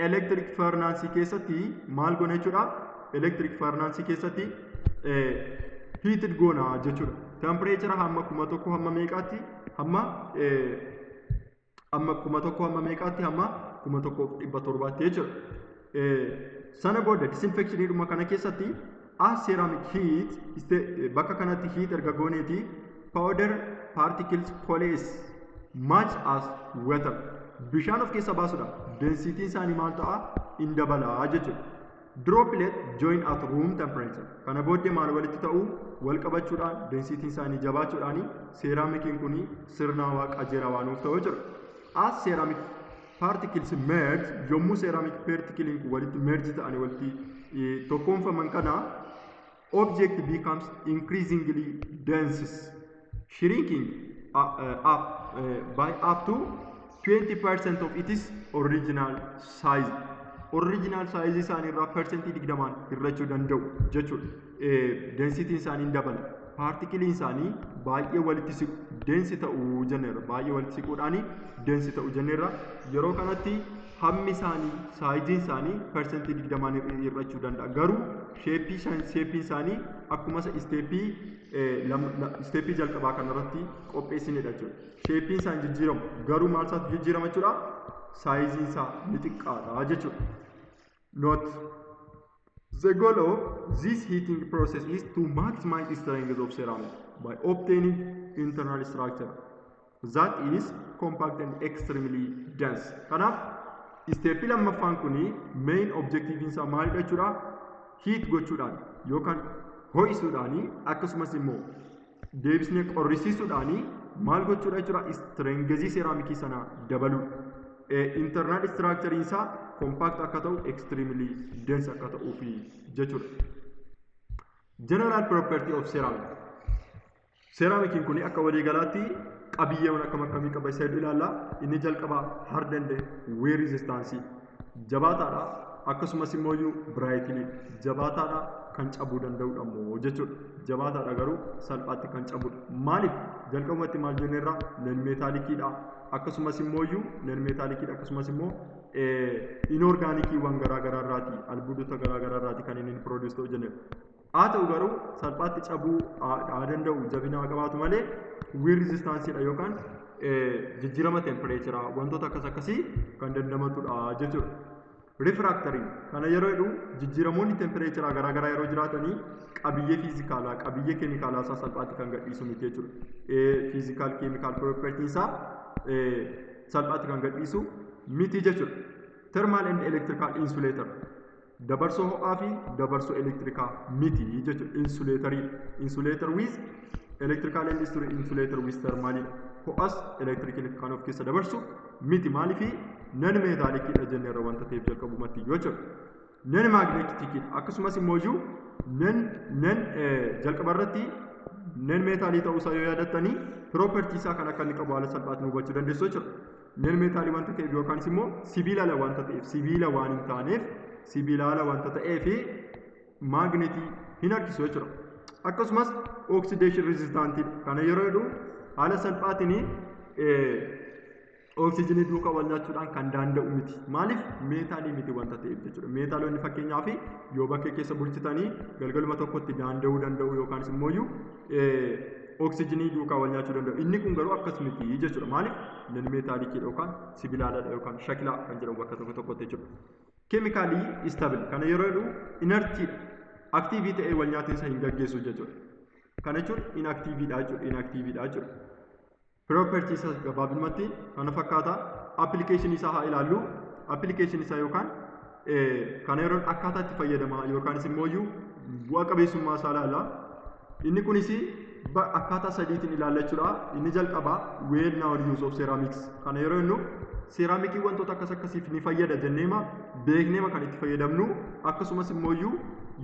electric furnace keessatti maal goona jechuudha. Electric furnace keessatti heated goona jechuudha. Temperature hamma 1000 hamma meeqaatti hamma 1000 hamma meeqaatti hamma 1700 jechuudha. Sana booda disinfectioniidhuma kana keessatti as ceramic heat bakka kanatti heat erga gooneeti powder particles coalesce much as water bishaan of keessa baasudha density isaanii maal ta'a in dabalaa jechuudha droplet join at room temperature kana booddee maal walitti ta'u wal qabachuudhaan density isaanii jabaachuudhaan ceramicin kuni sirnaawaa qajeelaa waan of ta'u jira as ceramic particles merge yommuu ceramic particles walitti merge ta'anii walitti tokkoomfaman kana object becomes increasingly dense shrinking by up to 20% of its original size. Original size isaanii irraa percentii 20 hir'achuu danda'u jechuudha. Density isaanii dabala. Partikiliin isaanii baay'ee walitti siqu densi ta'uu jenneerra. Baay'ee walitti siquudhaan densi ta'uu jenneerra. Yeroo kanatti hammi isaanii saayiziin isaanii percentii 20 hir'achuu danda'a. Garuu sheeppii isaanii akkuma isteeppii jalqabaa kanarratti qopheessinedha jechuudha. Sheeppiin isaan jijjiiramu garuu maal isaatu jijjiirama jechuudha saayiziin isaa ni xiqqaadha jechuudha. Note the goal of this heating process is to maximize the strength of ceramic by obtaining internal structure that is compact and extremely dense. Kanaaf isteeppii lammaffaan kuni main objective isaa maalidha jechuudha heat gochuudhaan yookaan ho'isuudhaan akkasumas immoo deebisnee qorrisiisuudhaan maal gochuudha jechuudha strength ceramikii sana dabaluudha. Internal structure isaa compact akka ta'u extremely dense akka ta'uufi jechuudha. General property of ceramic. Ceramicin kuni akka waliigalaatti qabiyyeewwan akkam akkamii qaba isa ilaalla. Inni jalqaba hardened wear resistance jabaataadha akkasumas immoo brightly jabaataadha kan cabuu danda'udha immoo jechuudha. Jabaataadha garuu salphaatti kan cabudha. Maaliif jalqabumatti maal jenneerra non metallicidha akkasumas immoo non metallicidha akkasumas immoo inorgaanikiiwwan garaa irraati albuudota garaa irraati kan inni produce ta'u jenneerra. Haa ta'u garuu salphaatti cabuu danda'u jabina qabaatu malee wear resistance dha yookaan jijjiirama temperature wantoota akkasii kan dandamatudha jechuudha. Refractory kana yeroo jedhu jijjiiramoonni temperature garaa yeroo jiraatanii qabiyyee fiizikaalaa qabiyyee keemikaalaa isaa salphaatti kan gadhiisu miti jechuudha. Physical chemical property isaa salphaatti kan gadhiisu miti jechuudha. Thermal and electrical insulator dabarsoo ho'aa fi dabarsoo elektrikaa miti jechuudha. Insulator with electrical and insulator with thermal ho'as elektrikii kan of keessa dabarsu miti maaliifi non metallicidha jenneerra wanta ta'eef jalqabumatti jechuudha. Non magneticidha akkasumas immoo non jalqaba irratti non metalii ta'uu isaa yoo yaadattanii property isaa kan akka inni qabu haala salphaatti hubachuu dandeessu jechuudha. Non metalii wanta ta'eef yookaanis immoo sibiila wanta ta'eef sibiila waan hin taaneef sibiila wanta ta'eef magnetii hin harkisu jechuudha. Akkasumas oxidation resistant kana yeroo jedhu haala salphaatiin oksijiinii duukaa wal nyaachuudhaan kan danda'u miti. Maaliif meetaalii miti wanta ta'eef jechuudha. Meetaalonni fakkeenyaaf yoo bakkee keessa bulchitanii galgaluma tokkotti danda'uu danda'u yookaanis immoo oksijiinii duukaa wal nyaachuu danda'u. Inni kun garuu akkas miti jechuudha. Maaliif non meetaalikidha yookaan sibiilaadha yookaan shakilaa kan jedhamu bakka tokkotti jechuudha. Chemically stable kana yeroo jedhu inertiidha. Active ta'ee wal nyaatiinsa hin gaggeessu jechuudha. Kana jechuun inactiveidha jechuudha. Property isaa gabaabumatti kana fakkaata. Application isaa haa ilaallu. Application isaa yookaan kana yeroo akkaataa itti fayyadama yookaanis immoo bu'aa qabeessummaa isaa ilaalla. Inni kunis akkaataa sadiitiin ilaalla jechuudha. Inni jalqabaa well known use of ceramics kana yeroo jennu ceramikii wantoota akkasiif ni fayyada jenneema beekneema kan itti fayyadamnu akkasumas immoo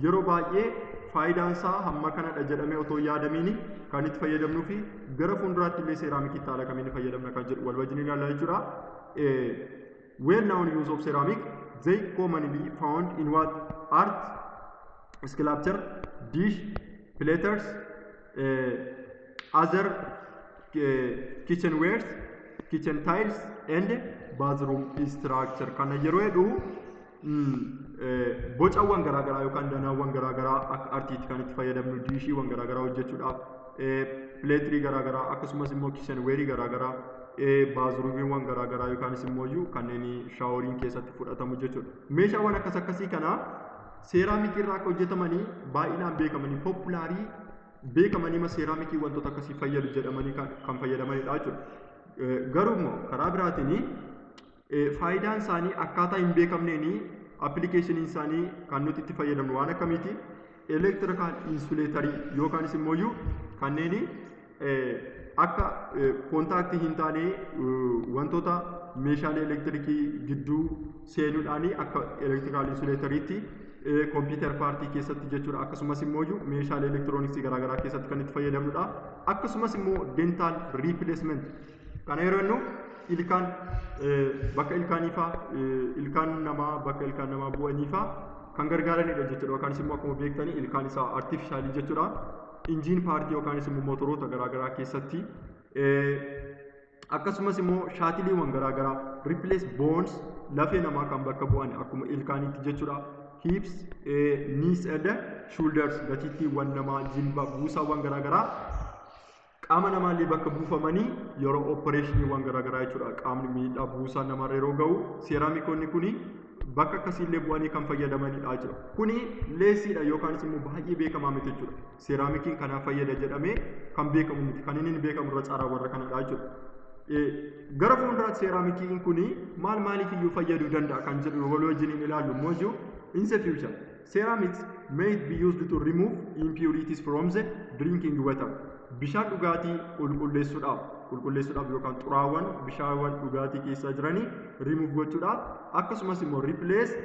yeroo baay'ee faayidaan isaa hamma kanadha jedhamee otoo yaadamiin kan itti fayyadamnuu fi gara fuulduraatti illee ceramikii haala kamiin fayyadamna kan jedhu wal wajjin ilaalla jechuudha. Well known use of ceramic they commonly found in what art, sculpture, dish, platters, other kitchenwares, kitchen tiles and bathroom structure kana yeroo jedhu bocawwan garaagaraa yookaan danaawwan garaagaraa akka artiitti kan itti fayyadamnu diishiiwwan garaagaraa hojjechuudhaaf pileetirii garaagaraa akkasumas immoo kitchenweerii garaagaraa baazruumiiwwan garaagaraa yookaanis immoo kanneen shaaworiin keessatti fudhatamu jechuudha. Meeshaawwan akkasii kana seeraamikii irraa akka hojjetamanii baay'inaan beekamanii populaarii beekamanii ma seeraamikii wantoota akkasii fayyadu jedhamanii kan fayyadamanidha jechuudha. Garuu immoo karaa biraatiin faayidaan isaanii akkaataa hin beekamneeni appilikeeshiniin isaanii kan nuti itti fayyadamnu waan akkamiiti elektirikaal insuleetarii yookaanis immoo kanneen akka kontaaktii hin taane wantoota meeshaalee elektirikii gidduu seenuudhaan akka elektirikaal insuleetariitti kompiitar paartii keessatti jechuudha. Akkasumas immoo meeshaalee elektirooniksii garaagaraa keessatti kan itti fayyadamnudha. Akkasumas immoo dentaal riipileesment kana yeroo jennu ilkaan bakka ilkaaniifaa ilkaan namaa bu'aniifaa kan gargaaranidha jechuudha. Yookaanis immoo akkuma beektanii ilkaan isaa artifishaalii jechuudha. Injiin paartii yookaanis immoo mootoroota garaagaraa keessatti akkasumas immoo shaatiliiwwan garaagaraa riipilees boons lafee namaa kan bakka bu'an akkuma ilkaaniitti jechuudha. Hips, knees and shoulders gatiittiiwwan namaa jilba buusaawwan garaagaraa qaama namaallee bakka buufamanii yeroo opereeshiniiwwan garaagaraa jechuudha. Qaamni miidhaa buusaa namarra yeroo ga'u seeraamikoonni kuni bakka akkasiillee bu'anii kan fayyadamanidha jechuudha. Kuni leesiidha yookaanis immoo baay'ee beekamaa miti jechuudha. Seeraamikiin kanaaf fayyada jedhamee kan beekamu miti. Kan inni beekamu irra caalaa warra kanadha jechuudha. Gara fuulduraatti seeraamikiin kuni maaliif iyyuu fayyaduu danda'a kan jedhu wal wajjin ilaallu immoo in the future, ceramics may be used to remove impurities from the drinking water. Bishaan dhugaatii qulqulleessuudhaaf yookaan xuraawwan bishaanwwan dhugaatii keessa jiranii remove gochuudhaaf akkasumas immoo replace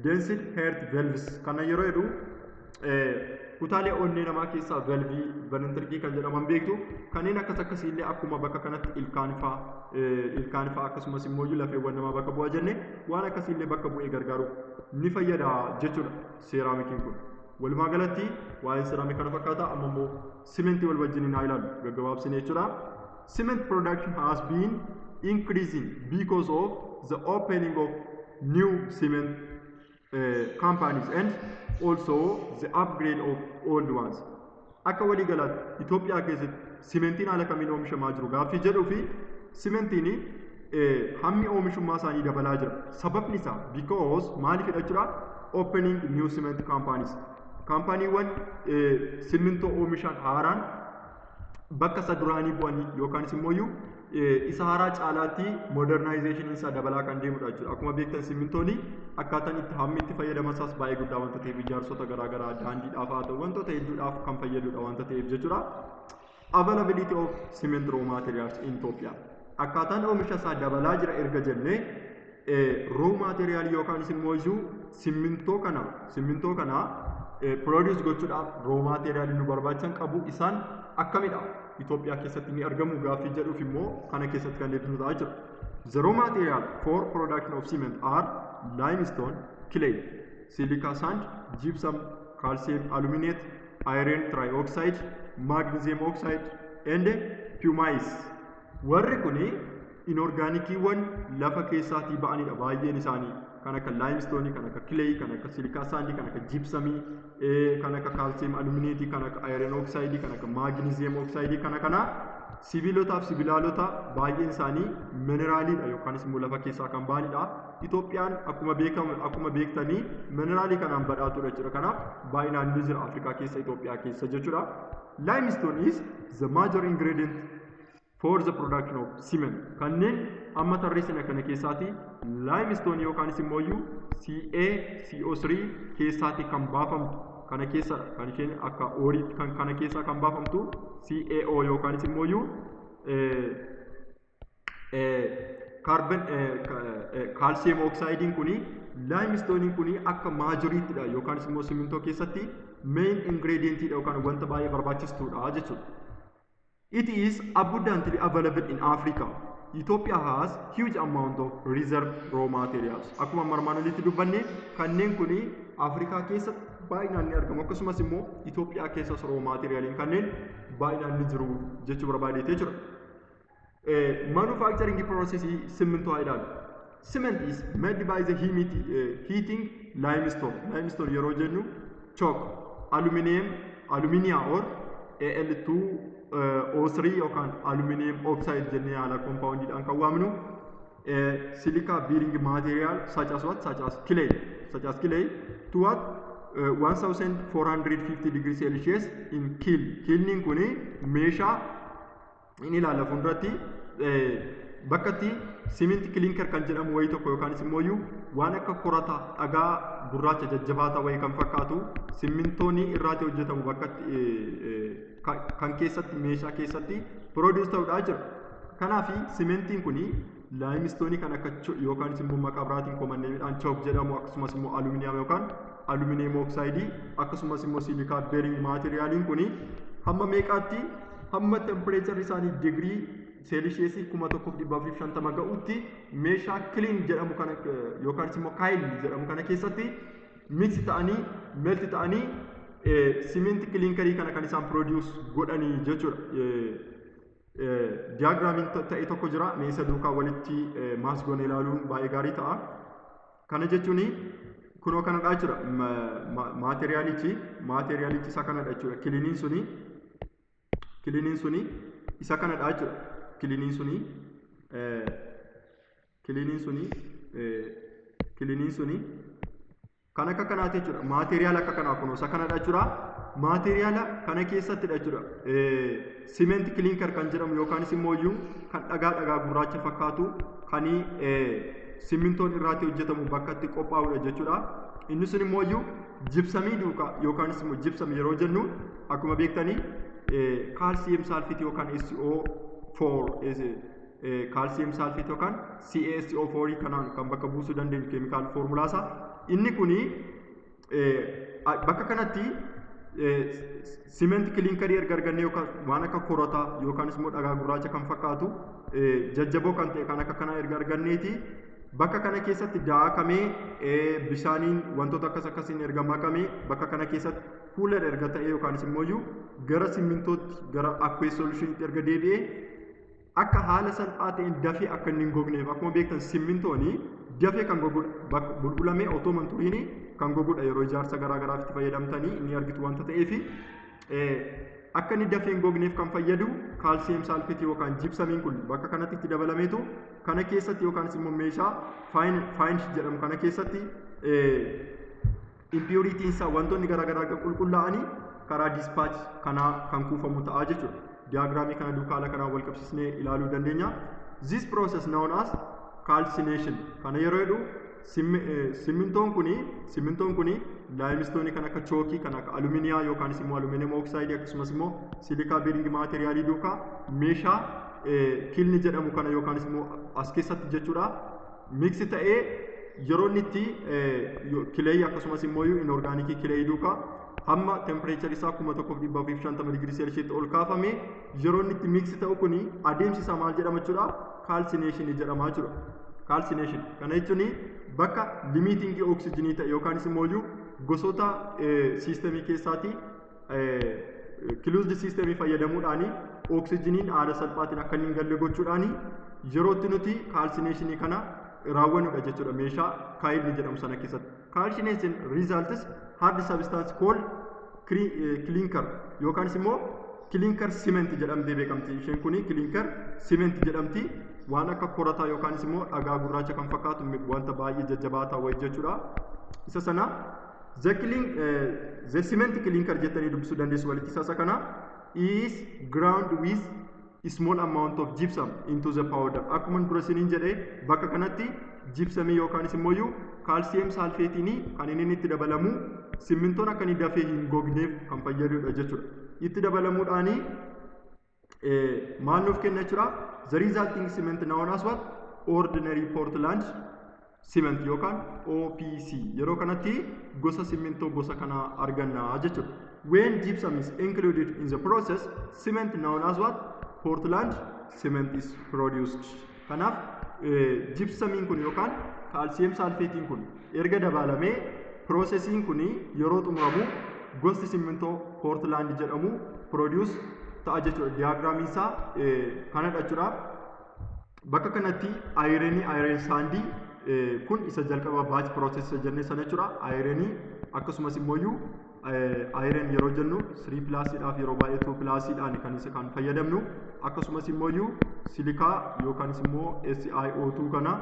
dense heart valves kana yeroo jedhu kutaalee onnee namaa keessaa valvii ventricle kan jedhaman beektu kanneen akkasiillee akkuma bakka kanatti ilkaan fa'aa akkasumas immoo lafeewwan namaa bakka bu'aa jenne waan akkasiillee bakka bu'ee gargaaru ni fayyada jechuudha seeraamikiin kun. Walumaa galatti waa'ee seeraamikii kana fakkaata. Amma immoo simentii wal wajjin haa ilaallu gaggabaabsine jechuudha. Cement production has been increasing because of the opening of new cement companies and also the upgrade of old ones. Akka walii galaatti Itoophiyaa keessatti simentiin haala kamiin oomishamaa jiru gaaffii jedhuu fi simentiin hammi oomishummaa isaanii dabalaa jira. Sababni isaa because maaliifidha jechuudha opening new cement companies. Kaampaaniiwwan simintoo oomishan haaraan bakka isa duraanii bu'anii yookaanis immoo isa haaraa caalaatti modernizeeshinii isaa dabalaa kan deemudha jechuudha. Akkuma beektan simintooni akkaataan itti hammi itti fayyadaman isaas baay'ee guddaa wanta ta'eef ijaarsota garaagaraa daandiidhaaf haa ta'u wantoota hedduudhaaf kan fayyadudha wanta ta'eef jechuudha. Availability of cement raw materials in Ethiopia. Akkaataan oomisha isaa dabalaa jira erga jennee raw material yookaanis immoo simintoo kana produce gochuudhaaf raw material nu barbaachisan qabu isaan akkamidha Itoophiyaa keessatti ni argamu gaaffii jedhuuf immoo kana keessatti kan deebisnu ta'a jechuudha. The raw material for production of cement are limestone, clay, silica sand, gypsum, calcium aluminate, iron trioxide, magnesium oxide and pumice. Warri kuni inorgaanikiiwwan lafa keessaatii ba'anidha baay'een isaanii. Kan akka limestone, kan akka clay, kan akka silica sand, kan akka gypsum, kan akka calcium aluminate, kan akka iron oxide, kan akka magnesium oxide kana sibiilotaaf sibilaalota baay'een isaanii mineraalidha yookaanis immoo lafa keessaa kan ba'anidha. Itoophiyaan akkuma beektanii mineraalii kanaan badhaatudha jechuudha. Kanaaf baay'inaan ni jira Afrikaa keessa Itoophiyaa keessa jechuudha. Limestone is the major ingredient for the production of cement. Kanneen amma tarreessina kana keessaati limestone yookaanis immoo CaCO3 keessaati kan baafamtu kana keessa kan isheen akka ooriitti kana keessaa kan baafamtu CaO yookaanis immoo calcium oxide kuni limestone kuni akka majoriitidha yookaanis immoo simintoo keessatti main ingredient yookaan wanta baay'ee barbaachistuudha jechuudha. It is abundantly available in Africa. Ethiopia has huge amount of reserve raw materials. Akkuma marmaan olitti dubbanne kanneen kuni Afrikaa keessa baay'inaan ni argamu. Akkasumas immoo Itoophiyaa keessas raw materialiin kanneen baay'inaan ni jiru jechuu barbaadeetee jira. Manufacturing process simintoo haa ilaallu. Cement is made by the heating limestone. Limestone yeroo jennu chalk, aluminium or Al2O3 yookaan aluminium oxide jennee haala compoundidhaan kan waamnu silica bearing material such as clay to what 1450 degrees Celsius in kiln. Kilniin kuni meeshaa inni ilaala fuulduratti bakka itti siminti kiliinker kan jedhamu wayii tokko yookaan immoo waan akka korata dhagaa gurraacha jajjabaataa wayii kan fakkaatu simintoonni irraati hojjetamu bakka kan keessatti meeshaa keessatti produce ta'uudhaa jira. Kanaaf simintiin kuni laayimistoonii kan akka yookaan immoo maqaa biraatiin komannee midhaan chook jedhamu akkasumas immoo aluminiyam yookaan aluminiyam oxide akkasumas immoo silikaa bearing maateriyaaliin kuni hamma meeqaatti hamma tempereechar isaanii digirii seelisheesii 1450 ga'utti meeshaa kiliin jedhamu kana yookaan immoo kaayil jedhamu kana keessatti mix ta'anii melti ta'anii siminti kiliinkarii kana kan isaan produce godhanii jechuudha. Diyaagiraamiin ta'e tokko jira meeshaa duukaa walitti maas goone ilaaluun baay'ee gaarii ta'a. Kana jechuun kunoo kanadha jira maateriyaalichi isa kanadha jechuudha. Kiliniin suni isa kanadha jechuudha. Kiliniin suni kan akka kanaati jechuudha. Maateriyaala akka kanaa kunoo isa kanadha jechuudha. Maateriyaala kana keessattidha jechuudha. Simenti kiliinkar kan jedhamu yookaanis immoo kan dhagaa gurraacha fakkaatu kan simintoon irraati hojjetamu bakka itti qophaa'udha jechuudha. Inni sun immoo jibsamii duukaa yookaanis immoo jibsam yeroo jennu akkuma beektanii kaalsiyem saalfiit yookaan SO4 kaalsiyem saalfiit yookaan CaSO4 kanaan kan bakka buusuu dandeenyu keemikaal foormulaasaa. Inni kuni bakka kanatti simenti kiliinkarii erga arganne yookaan waan akka korata yookaan immoo dhagaa gurraacha kan fakkaatu jajjaboo kan ta'e kan akka kanaa erga arganneeti bakka kana keessatti daakamee bishaaniin wantoota akkasiin erga makamee bakka kana keessatti kuuler erga ta'e yookaan immoo gara simintootti gara aqueous solutionitti erga deebi'ee akka haala salphaa ta'een dafee akka inni hin gogneef akkuma beektan simintooni dafee kan gogudha bulbulamee otooman turiini kan gogudha yeroo ijaarsa garaagaraaf itti fayyadamtanii inni argitu wanta ta'eef akka inni dafee hin gogneef kan fayyadu kaalsiyem saalfiitii yookaan jibsamiin kun bakka kanatti itti dabalameetu kana keessatti yookaan immoo meeshaa faayinsh jedhamu kana keessatti impuritiin isaa wantoonni garaagaraa qulqullaa'anii karaa dispaachi kanaa kan kuufamu ta'a jechuudha. Diyaagiraamii kana duukaala kanaan wal qabsiisnee ilaaluu dandeenya. This process known as calcination kana yeroo jedhu simintoon kuni laayimistoonii kan akka chookii kan akka aluminiyaa yookaan immoo aluminiyam oxide akkasumas immoo silikaa bearing maateriyaalii duukaa meeshaa kilni jedhamu kana yookaan immoo as keessatti jechuudha miksi ta'ee yeroo inni itti kileeyii akkasumas immoo inorgaanikii kileeyii duukaa hamma tempereechar isaa 1450 digirii seelshiitti ol kaafame yeroo inni itti miksi ta'u kuni adeemsi isaa maal jedhama jechuudha calcination jedhama jechuudha. Calcination kana jechuun bakka limiitingii oksijiinii ta'e yookaan immoo gosoota siistemii keessaati closed systemii fayyadamuudhaan oksijiiniin haala salphaatiin akka hin galle gochuudhaan yerootti nuti calcinationii kana raawwannudha jechuudha meeshaa kaayilni jedhamu sana keessatti. Calcination results hard substance called clinker yookaan immoo clinker cement jedhamtee beekamti. Isheen kuni clinker cement jedhamti. Waan akka korataa yookaan immoo dhagaa gurraacha kan fakkaatu wanta baay'ee jajjabaataa wayii jechuudha. Isa sana the cement clinker jettanii dubbisuu dandeessu walitti isa kana is ground with a small amount of gypsum into the powder. Akkuma dura isiniin jedhee bakka kanatti gypsumii yookaan immoo kaalsiyem saalfeetiin kan inni itti dabalamu simintoon akka inni dafee hin gogneef kan fayyadudha jechuudha. Itti dabalamuudhaan maal nuuf kenna jechuudha. The resulting cement known as what? Ordinary Portland cement yookaan OPC. Yeroo kanatti gosa simintoo gosa kana arganna jechuudha. When gypsum is included in the process, cement known as what? Portland cement is produced. Kanaaf gypsumiin kun yookaan kaalsiyem saalfeetiin kun erga dabalamee piroosesiin kun yeroo xumuramu gosti simintoo Portland jedhamu produce ta'a jechuudha. Diyaagiraamiin isaa kanadha jechuudha. Bakka kanatti ayireen saandii kun isa jalqaba baach piroosesii jennee sana jechuudha. Ayireenii akkasumas immoo ayireen yeroo jennu 3+dhaaf yeroo baay'ee 2+dhaan kan fayyadamnu akkasumas immoo silikaa yookaan immoo SiO2 kana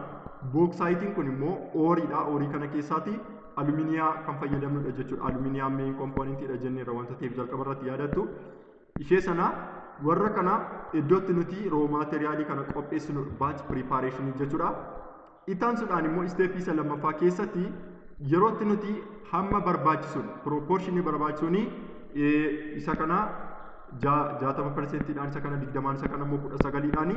booksaayitiin kun immoo ooriidha. Oorii kana keessaati aluminiyaa kan fayyadamnudha jechuudha. Aluminiyaa main componentidha jenneerra wanta ta'eef jalqaba irratti yaadattu. Ishee sana warra kana iddootti nuti raw materiaalii kana qopheessinu batch preparation jechuudha. Itaansuudhaan immoo isteeppii isa lammaffaa keessatti yerootti nuti hamma barbaachisuun proportionii barbaachisuun isa kana 60%dhaan isa kana 20 isa kana immoo 19dhaan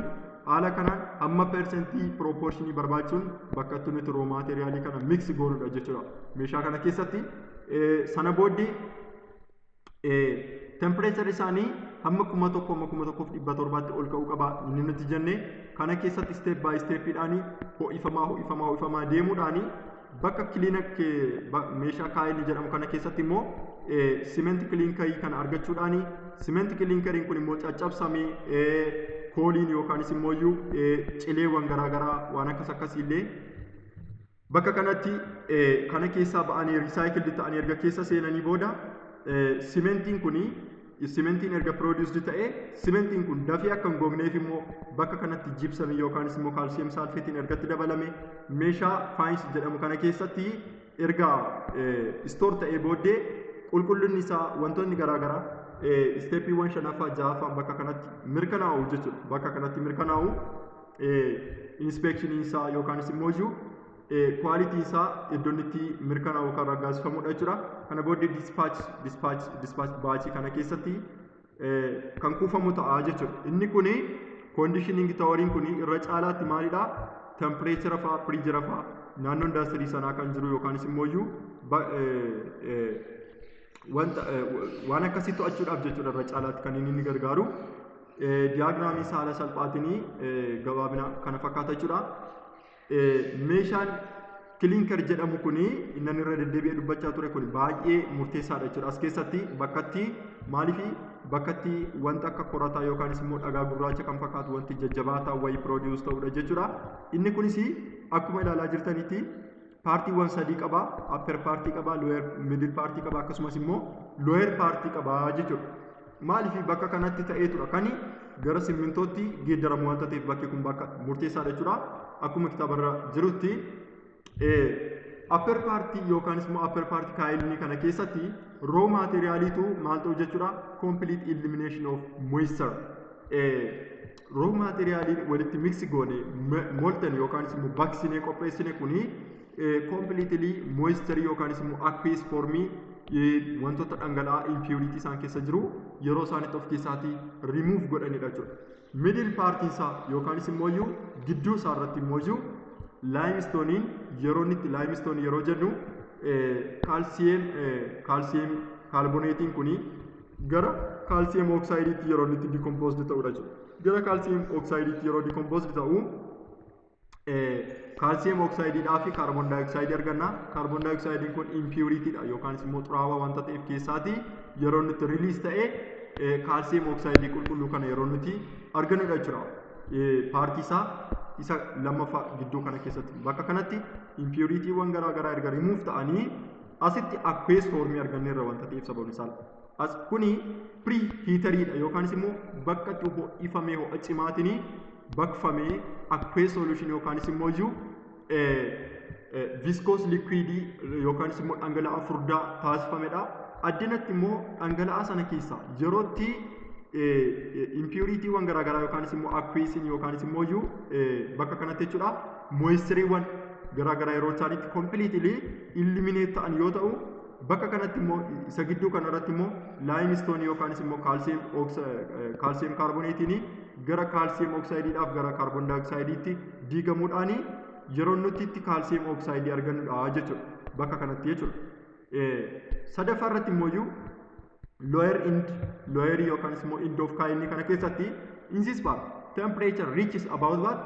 haala kanaan hamma percentii proportionii barbaachisuun bakka itti nuti raw materiaalii kana mix goonudha jechuudha. Meeshaa kana keessatti sana booddee temperature isaanii hamma 1,700tti ol ka'uu qaba inni nuti jenne kana keessatti step by stepidhaan ho'ifamaa deemuudhaan bakka meeshaa kaayilii jedhamu kana keessatti immoo cement clinkerii kana argachuudhaan cement clinkeriin kun immoo caccabsamee kooliin yookaanis immoo cileewwan garaagaraa waan akkasiillee bakka kanatti kana keessaa ba'anii recycled ta'anii erga keessa seenanii booda simentiin erga produced ta'e simentiin kun dafee akka hin gogneef immoo bakka kanatti gypsum yookaanis immoo calcium sulfatein ergatti dabalame meeshaa fines jedhamu kana keessatti erga store ta'ee booddee qulqullinni isaa wantoonni garaagaraa steppiiwwan 5ffaa 6ffaa bakka kanatti mirkanaa'u jechuudha. Bakka kanatti mirkanaa'u inspection isaa yookaanis immoo quality isaa iddoon itti mirkanaa'u kan raggaasifamudha jechuudha. Kana booddee dispatch baachii kana keessatti kan kuufamu ta'a jechuudha. Inni kun conditioning tawariin kun irra caalaatti maalidha? Temperature fa'aa, pressure fa'aa naannoo indaastirii sanaa kan jiru yookaanis immoo waan akkasii to'achuudhaaf jechuudha irra caalaatti kan inni gargaaru. Diyaagiraamii isaa haala salphaatiin gabaabina kana fakkaata jechuudha. Meeshaan clinker jedhamu kun inni irra deddeebi'ee dubbachaa ture kun baay'ee murteessaadha jechuudha. As keessatti bakkatti maaliif bakkatti wanta akka korataa yookaanis immoo dhagaa gurraacha kan fakkaatu wanti jajjabaataa wayii produce ta'udha jechuudha. Inni kunis akkuma ilaalaa jirtanitti paartiiwwan sadii qaba. Upper partii qaba, lower middle partii qaba, akkasumas immoo lower partii qaba jechuudha. Maaliif bakka kanatti ta'ee tura kan gara simmintootti geeddaramu wanta ta'eef bakki kun bakka murteessaadha jechuudha. Akkuma kitaabarra jirutti upper party yookaanis immoo upper party kaayilii kana keessatti raw materiaaliitu maal ta'u jechuudha complete elimination of moisture raw materiaaliin walitti mix goone molten yookaanis immoo baqsinee qopheessine kuni completely moisture yookaanis immoo aqueous formii wantoota dhangala'aa impurity isaan keessa jiru yeroo isaanitti of keessaatii remove godhanidha jechuudha. Middle party isaa yookaanis immoo gidduu isaa irratti immoo limestone yeroo itti limestone yeroo jennu calcium carbonatein kuni gara calcium oxideetti yeroo itti decomposed ta'udha jechuudha. Gara calcium oxideetti yeroo decomposed ta'u calcium oxideedhaa fi carbon dioxide arganna. Carbon dioxide kun impurity dha yookaanis immoo xuraawaa wanta ta'eef keessaati yeroo itti release ta'e calcium oxide qulqulluu kana yeroo itti argannudha jechuudha. Paartii isaa isa lammaffaa gidduu kana keessatti bakka kanatti impuritiiwwan garaagaraa erga remove ta'anii asitti aqueous formii arganneerra wanta ta'eef sababni isaa as kuni preheateridha yookaanis immoo bakka itti ho'ifamee ho'a cimaatiin baqfamee aqueous solution yookaanis immoo viscous liquid yookaanis immoo dhangala'aa furdaa taasifamedha. Addinatti immoo dhangala'aa sana keessaa yerootti impuritiiwwan garaagaraa yookaanis immoo aqueousin yookaanis immoo bakka kanatti jechuudha moistureewwan garaagaraa yeroo isaanitti completely eliminate ta'an yoo ta'u bakka kanatti immoo isa gidduu kanarratti immoo limestone yookaanis immoo calcium carbonatein gara calcium oxideedhaaf gara carbon dioxideetti diigamuudhaan yeroo nuti itti calcium oxide argannudha jechuudha bakka kanatti jechuudha. Sadaffaa irratti immoo lower yookaanis immoo end of kaayilii kana keessatti in this part temperature reaches about what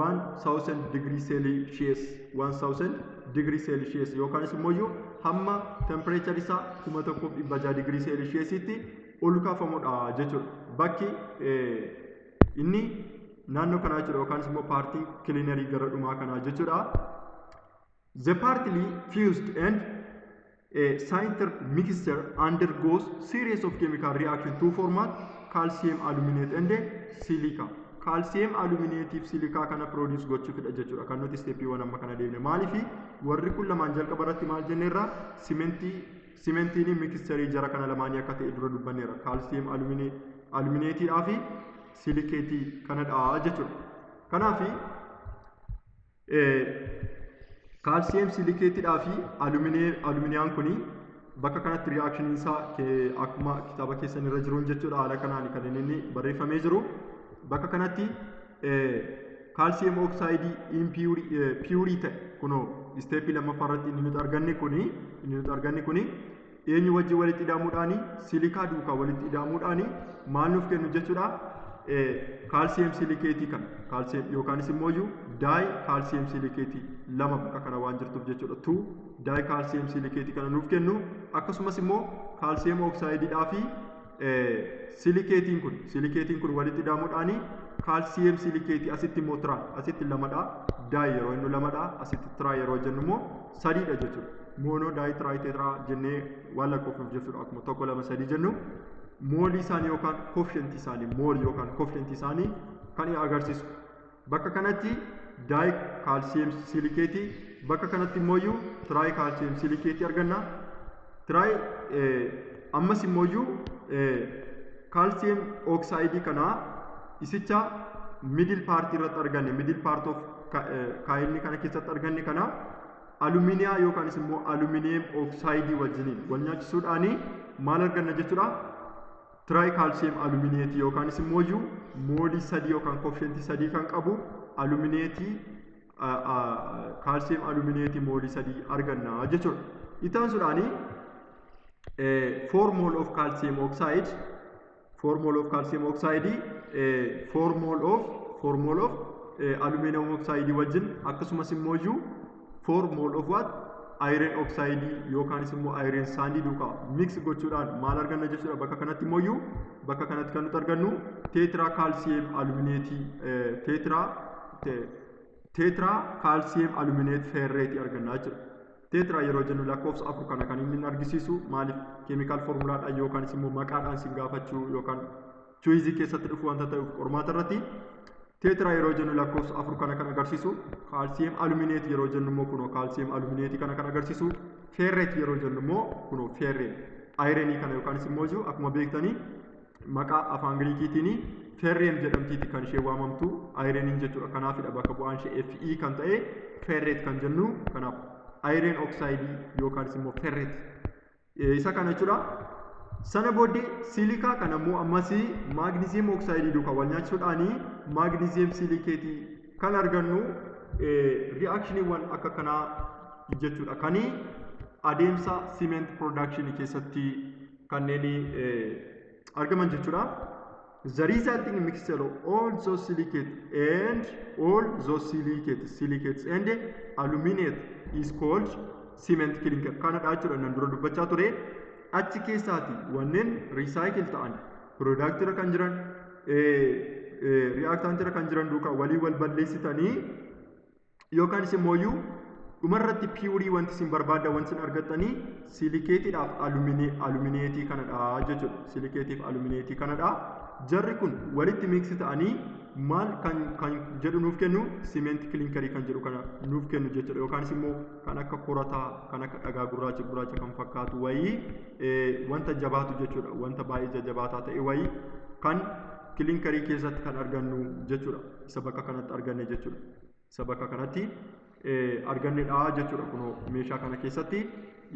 1000 degrees Celsius 1000 degrees Celsius yookaanis immoo hamma temperature isaa 1600 degrees Celsiusitti ol kaafamudha jechuudha. Bakki inni naannoo kanaa jechuudha yookaanis immoo paartiin cleanerii gara dhumaa kanaa jechuudha. The partly fused and a sintered mixture undergoes series of chemical reaction to form calcium aluminate and silica. kaalsiyeem alumineetiif silikaa kana produce gochuufidha jechuudha kan nuti steepiiwwan amma kana deemne maaliif warri kun lamaan jalqaba irratti maal jenneerra simentiin mikisterii jara kana lamaanii akka ta'e dura dubbanneerra kaalsiyeem alumineetiidhaa fi silikeetii kanadha jechuudha kanaaf kaalsiyeem silikeetiidhaa fi aluminiyaan kuni bakka kanatti reakshinii isaa akkuma kitaaba keessan irra jiruun jechuudha haala kanaan kan inni barreeffamee jiru bakka kanatti kaalsiyeem oksayidii impiyuurii ta'e kunoo isteepii lammaffaa irratti inni nuti arganne kuni eenyu wajjin walitti hidhamuudhaani silikaa duukaa walitti hidhamuudhaani maal nuuf kennu jechuudha kaalsiyeem silikeetii kana kaalsiyeem yookaanis immoo daay kaalsiyeem silikeetii lama bakka kana waan jirtuuf jechuudha tu daay kaalsiyeem silikeetii kana nuuf kennu akkasumas immoo kaalsiyeem oksaayidiidhaa fi silikeetiin kun walitti hidhamuudhaani kaalsiyeem silikeetii asitti immoo tiraan asitti lamadha daay yeroo inni lamadha asitti tiraa yeroo jennu immoo sadiidha jechuudha moonoo daay tiraay teetraa jennee waan lakkoofnuuf jechuudha akkuma tokko lama sadii jennu moolii isaanii yookaan koofshentii isaanii moolii yookaan koofshentii isaanii kan agarsiisu bakka kanatti daay kaalsiyeem silikeetii bakka kanatti immoo tiraay kaalsiyeem silikeetii arganna tiraay ammas immoo kaalsiyeem oksayidii kana isicha middle paartii irratti arganne middle part of kaayinni kana keessatti arganne kana aluminiyaa yookaanis immoo aluminiyeem oksayidii wajjiniin wal nyaachisuudhaani maal arganna jechuudha tiraay kaalsiyeem alumineetii yookaanis immoo moolii sadii yookaan koofshentii sadii kan qabu alumineetii kaalsiyeem alumineetii moolii sadii arganna jechuudha itaansuudhaani 4 mole of calcium oxide 4 mole of calcium oxide 4 mole of aluminum oxide wajjin akkasumas immoo 4 mole of what iron oxide yookaanis immoo iron sand duukaa mix gochuudhaan maal arganna jechuudha bakka kanatti immoo bakka kanatti kan nuti argannu tetra calcium alumineetii tetra calcium aluminate ferrate arganna jechuudha tetra yeroo jennu lakkoofsa afur kana kan inni argisiisu maaliif keemikaal foormulaadhaan yookaanis immoo maqaadhaan sin gaafachuu yookaan chuizii keessatti dhufu wanta ta'uuf qormaata irratti tetra yeroo jennu lakkoofsa afur kana kan agarsiisu kaalsiyeem alumineet yeroo jennu immoo kunoo kaalsiyeem alumineetii kana kan agarsiisu ferreet yeroo jennu immoo kunoo ferreet ayirenii kana yookaanis immoo akkuma beektanii maqaa afaan giriikiitiin ferreem jedhamtiiti kan ishee waamamtu ayireniin jechuudha kanaafidha bakka bu'aan ishee fe kan ta'e ferreet kan jennu kanaaf iron oxide yookaanis immoo ferret isa kana jechuudha sana booddee silikaa kana immoo ammasii maagneesiyeem oxide duukaa wal nyaachisuudhaani maagneesiyeem silikeetii kan argannu reactioniiwwan akka kanaa jechuudha kanii adeemsa cement production keessatti kanneen argaman jechuudha the resulting mixture of all those silicates and aluminate is called cement clinker kanadha jechuudha nan dura dubbachaa ture achi keessaati wanneen recycle ta'an product irra kan jiran reactant irra kan jiran duukaa walii wal balleessitanii yookaanis immoo dhumarratti piyuurii wanti isin barbaadda wanti isin argattanii silikeetiidhaaf alumineetii kanadha jechuudha silikeetiif alumineetii kanadha jarri kun walitti miiksi ta'anii maal kan jedhu nuuf kennu cement clinkerii kan jedhu kana nuuf kennu jechuudha yookaanis immoo kan akka korataa kan akka dhagaa gurraacha kan fakkaatu wayii wanta jabaatu jechuudha wanta baay'ee jabaataa ta'e wayii kan clinkerii keessatti kan argannu jechuudha isa bakka kanatti arganne jechuudha isa bakka kanatti argannedha jechuudha kunoo meeshaa kana keessatti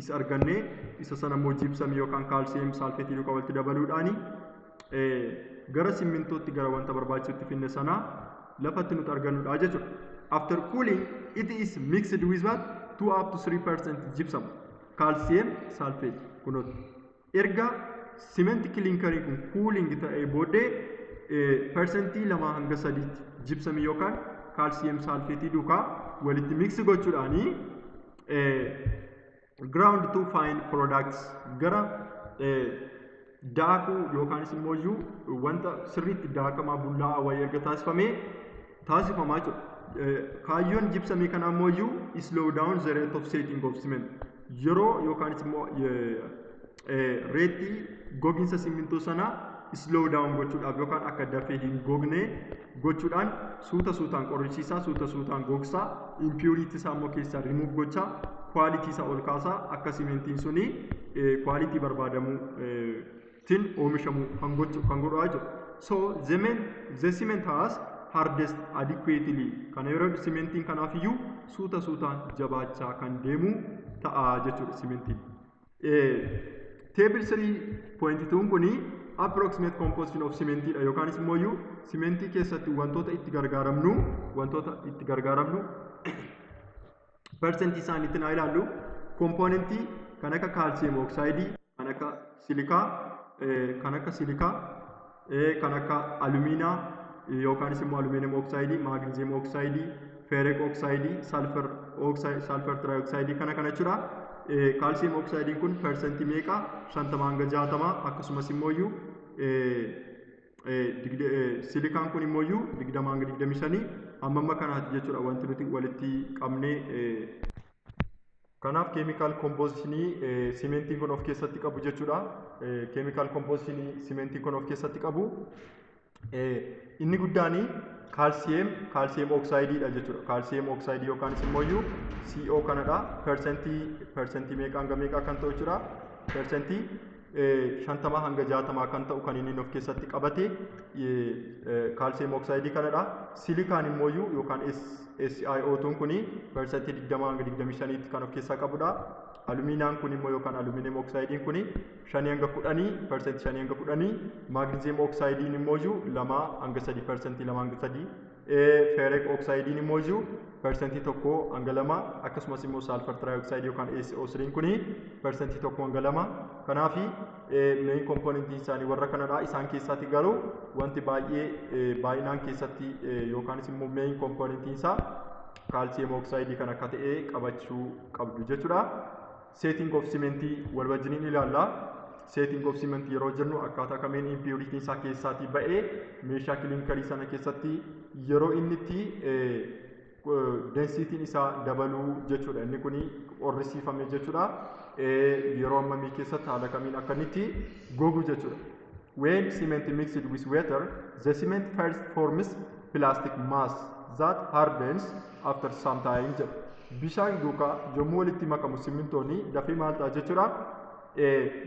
isa arganne isa sana immoo jibsamii yookaan kaalsiyeem saalfeetii duukaa walitti dabaluudhaani gara simmintootti gara wanta barbaachisutti finne sana lafatti nuti argannudha jechuudha after cooling it is mixed with what 2 up to 3% gypsum calcium sulfate kunooti erga cement clinkerii kun cooling ta'ee booddee percentii 2 hanga 3 gypsum yookaan calcium sulfate duukaa walitti mix gochuudhaani ground to find products gara daakuu yookaanis immoo wanta sirriitti daakamaa bullaa'aa wayii erga taasifamaa jechuudha kaayyoon jibsamii kanaa immoo slow down the rate of setting of cement yeroo yookaanis immoo reetii gogiinsa simintoo sana slow down gochuudhaaf yookaan akka dafee hin gogne gochuudhaan suutaan qorrisiisaa suutaan gogsaa impurity isaa immoo keessaa remove gochaa quality isaa ol kaasaa akka simentiin suni quality barbaadamu tin oomishamu kan godhaa jiru. So the cement has hardest adequately kana yeroo simentiin kanaafiyyuu suutaan jabaachaa kan deemu ta'a jechuudha simentiin. Table 3.2 kuni approximate composition of cement dha yookaanis immoo simentii keessatti wantoota itti gargaaramnu percentii isaaniitti naa ilaallu componentii kan akka calcium oxide kan akka silikaa kan akka aluminaa yookaanis immoo aluminum oxide magnesium oxide ferric oxide sulfur trioxide kana jechuudha. Calcium oxide kun percentii meeqa 50 hanga 60 akkasumas immoo silikaan kun immoo 20 hanga 25 amma kanaati jechuudha wanti nuti walitti qabnee kanaaf chemical composition simentiin kun of keessatti qabu jechuudha. Chemical composition simentiin kun of keessatti qabu inni guddaani calcium oxide dha jechuudha. Calcium oxide yookaanis immoo CO kanadha. Percentii meeqa hanga meeqa kan ta'u jechuudha. Percentii 50 hanga 60 kan ta'u kan inni of keessatti qabate calcium oxide kanadha. Silikaan immoo yookaan SiO2 kuni percentii 20 hanga 25 kan of keessaa qabudha. Aluminaan kun immoo yookaan aluminum oxide kuni 5 hanga 10 percentii 5 hanga 10 magnesium oxide immoo 2 hanga 3 percentii 2 hanga 3 ferric oxide immoo percentii 1 hanga 2 akkasumas immoo sulfur trioxide yookaan SO3 kuni percentii 1 hanga 2 kanaafi main component isaanii warra kanadha. Isaan keessatti garuu wanti baay'inaan keessatti yookaanis immoo main component isaa calcium oxide kan akka ta'e qabachuu qabdu jechuudha. Setting of cement wal wajjiniin ilaalla. Setting of cement yeroo jennu akkaataa kamiin impurity isaa keessaatii ba'ee meeshaa kiliinikarii sana keessatti yeroo inni itti density isaa dabaluu jechuudha. Inni kuni qorrisiifame jechuudha. Yeroo ammamii keessatti haala kamiin akka inni itti gogu jechuudha. When cement mixed with water, the cement first forms plastic mass that hardens after some time jedha. Bishaan duukaa yommuu walitti makamu simintoonni dafee maal ta'a jechuudha.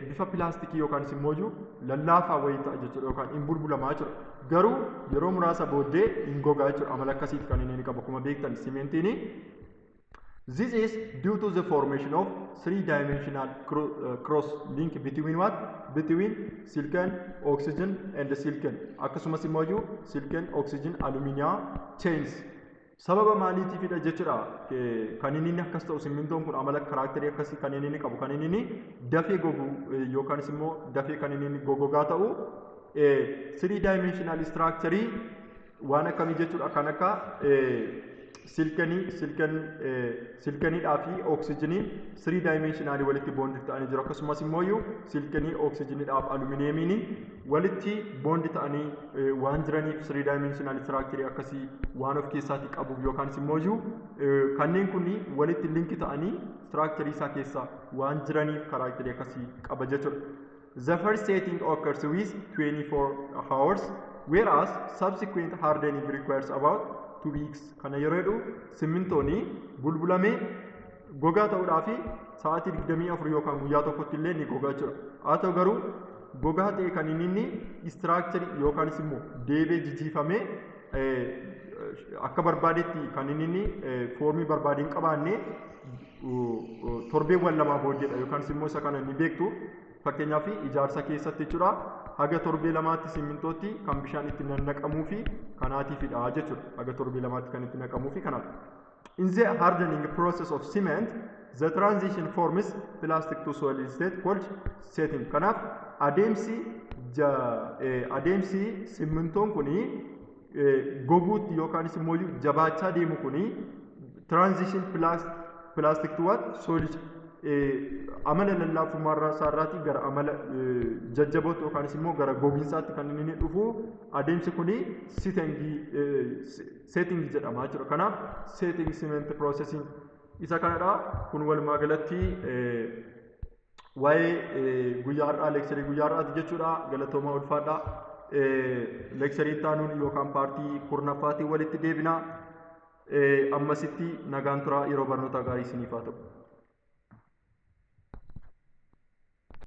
Bifa pilaastikii yookaanis immoo lallaafaa wayii ta'a jechuudha yookaan hin bulbulamaa jechuudha. Garuu yeroo muraasa booddee hin gogaa jechuudha. Amala akkasiiti kan inni qabu akkuma beektan simentiin. This is due to the formation of three-dimensional cross link between what? Between silicon, oxygen and silicon. Akkasumas immoo silicon, oxygen, aluminium chains. Sababa maaliitiifidha jechuudha kan inni akkas ta'u simintoon kun amala karakterii akkasii kan inni qabu kan inni dafee gogu yookaanis immoo dafee kan inni gogogaa ta'u 3-dimensional structure waan akkamii jechuudha kan akka silkaniidhaa fi oksijiniin 3-dimensional walitti boondi ta'anii jiru. Akkasumas immoo silkanii oksijiniidhaa fi alumineemiin walitti boondi ta'anii waan jiraniif 3-dimensional structure akkasii waan of keessatti qabuuf yookaanis immoo kanneen kun walitti linki ta'anii structure isaa keessa waan jiraniif karakterii akkasii qaba jechuudha. The first setting occurs with 24 hours whereas subsequent hardening requires about 2 weeks. Kana yeroo jedhu simintooni bulbulamee gogaa ta'uudhaaf sa'aatii 24 yookaan guyyaa tokkotti illee ni gogaa jira. Haa ta'u garuu gogaa ta'e kan inni structure yookaanis immoo deebee jijjiifamee akka barbaadetti kan inni foormii barbaade hin qabaanne torbeewwan lamaa booddeedha yookaanis immoo isa kana ni beektu. Fakkeenyaaf ijaarsa keessatti jechuudha haga torbee lamaatti simintootti kan bishaan itti naqamuu fi kanaatiifidha jechuudha. Haga torbee lamaatti kan itti naqamuu fi kanaaf. In the hardening process of cement, the transition forms plastic to solid state called setting. Kanaaf adeemsi simintoon kuni goguutti yookaanis immoo jabaachaa deemu kuni transition plastic to what? Solid. Amala lallaafummaa isaarraatii gara amala jajjabootti yookaanis immoo gara gogiinsaatti kan inni dhufu adeemsi kuni setting jedhama jechuudha. Kanaaf setting cement processing isa kanadha. Kun walumaa galatti waa'ee guyyaa har'aa leekcharii guyyaa har'aati jechuudha. Galatoomaa ulfaadhaa. Leekcharii taanuun yookaan paartii kurnaffaatiin walitti deebina. Ammasitti nagaan turaa yeroo barnootaa gaarii isiniif haa ta'u.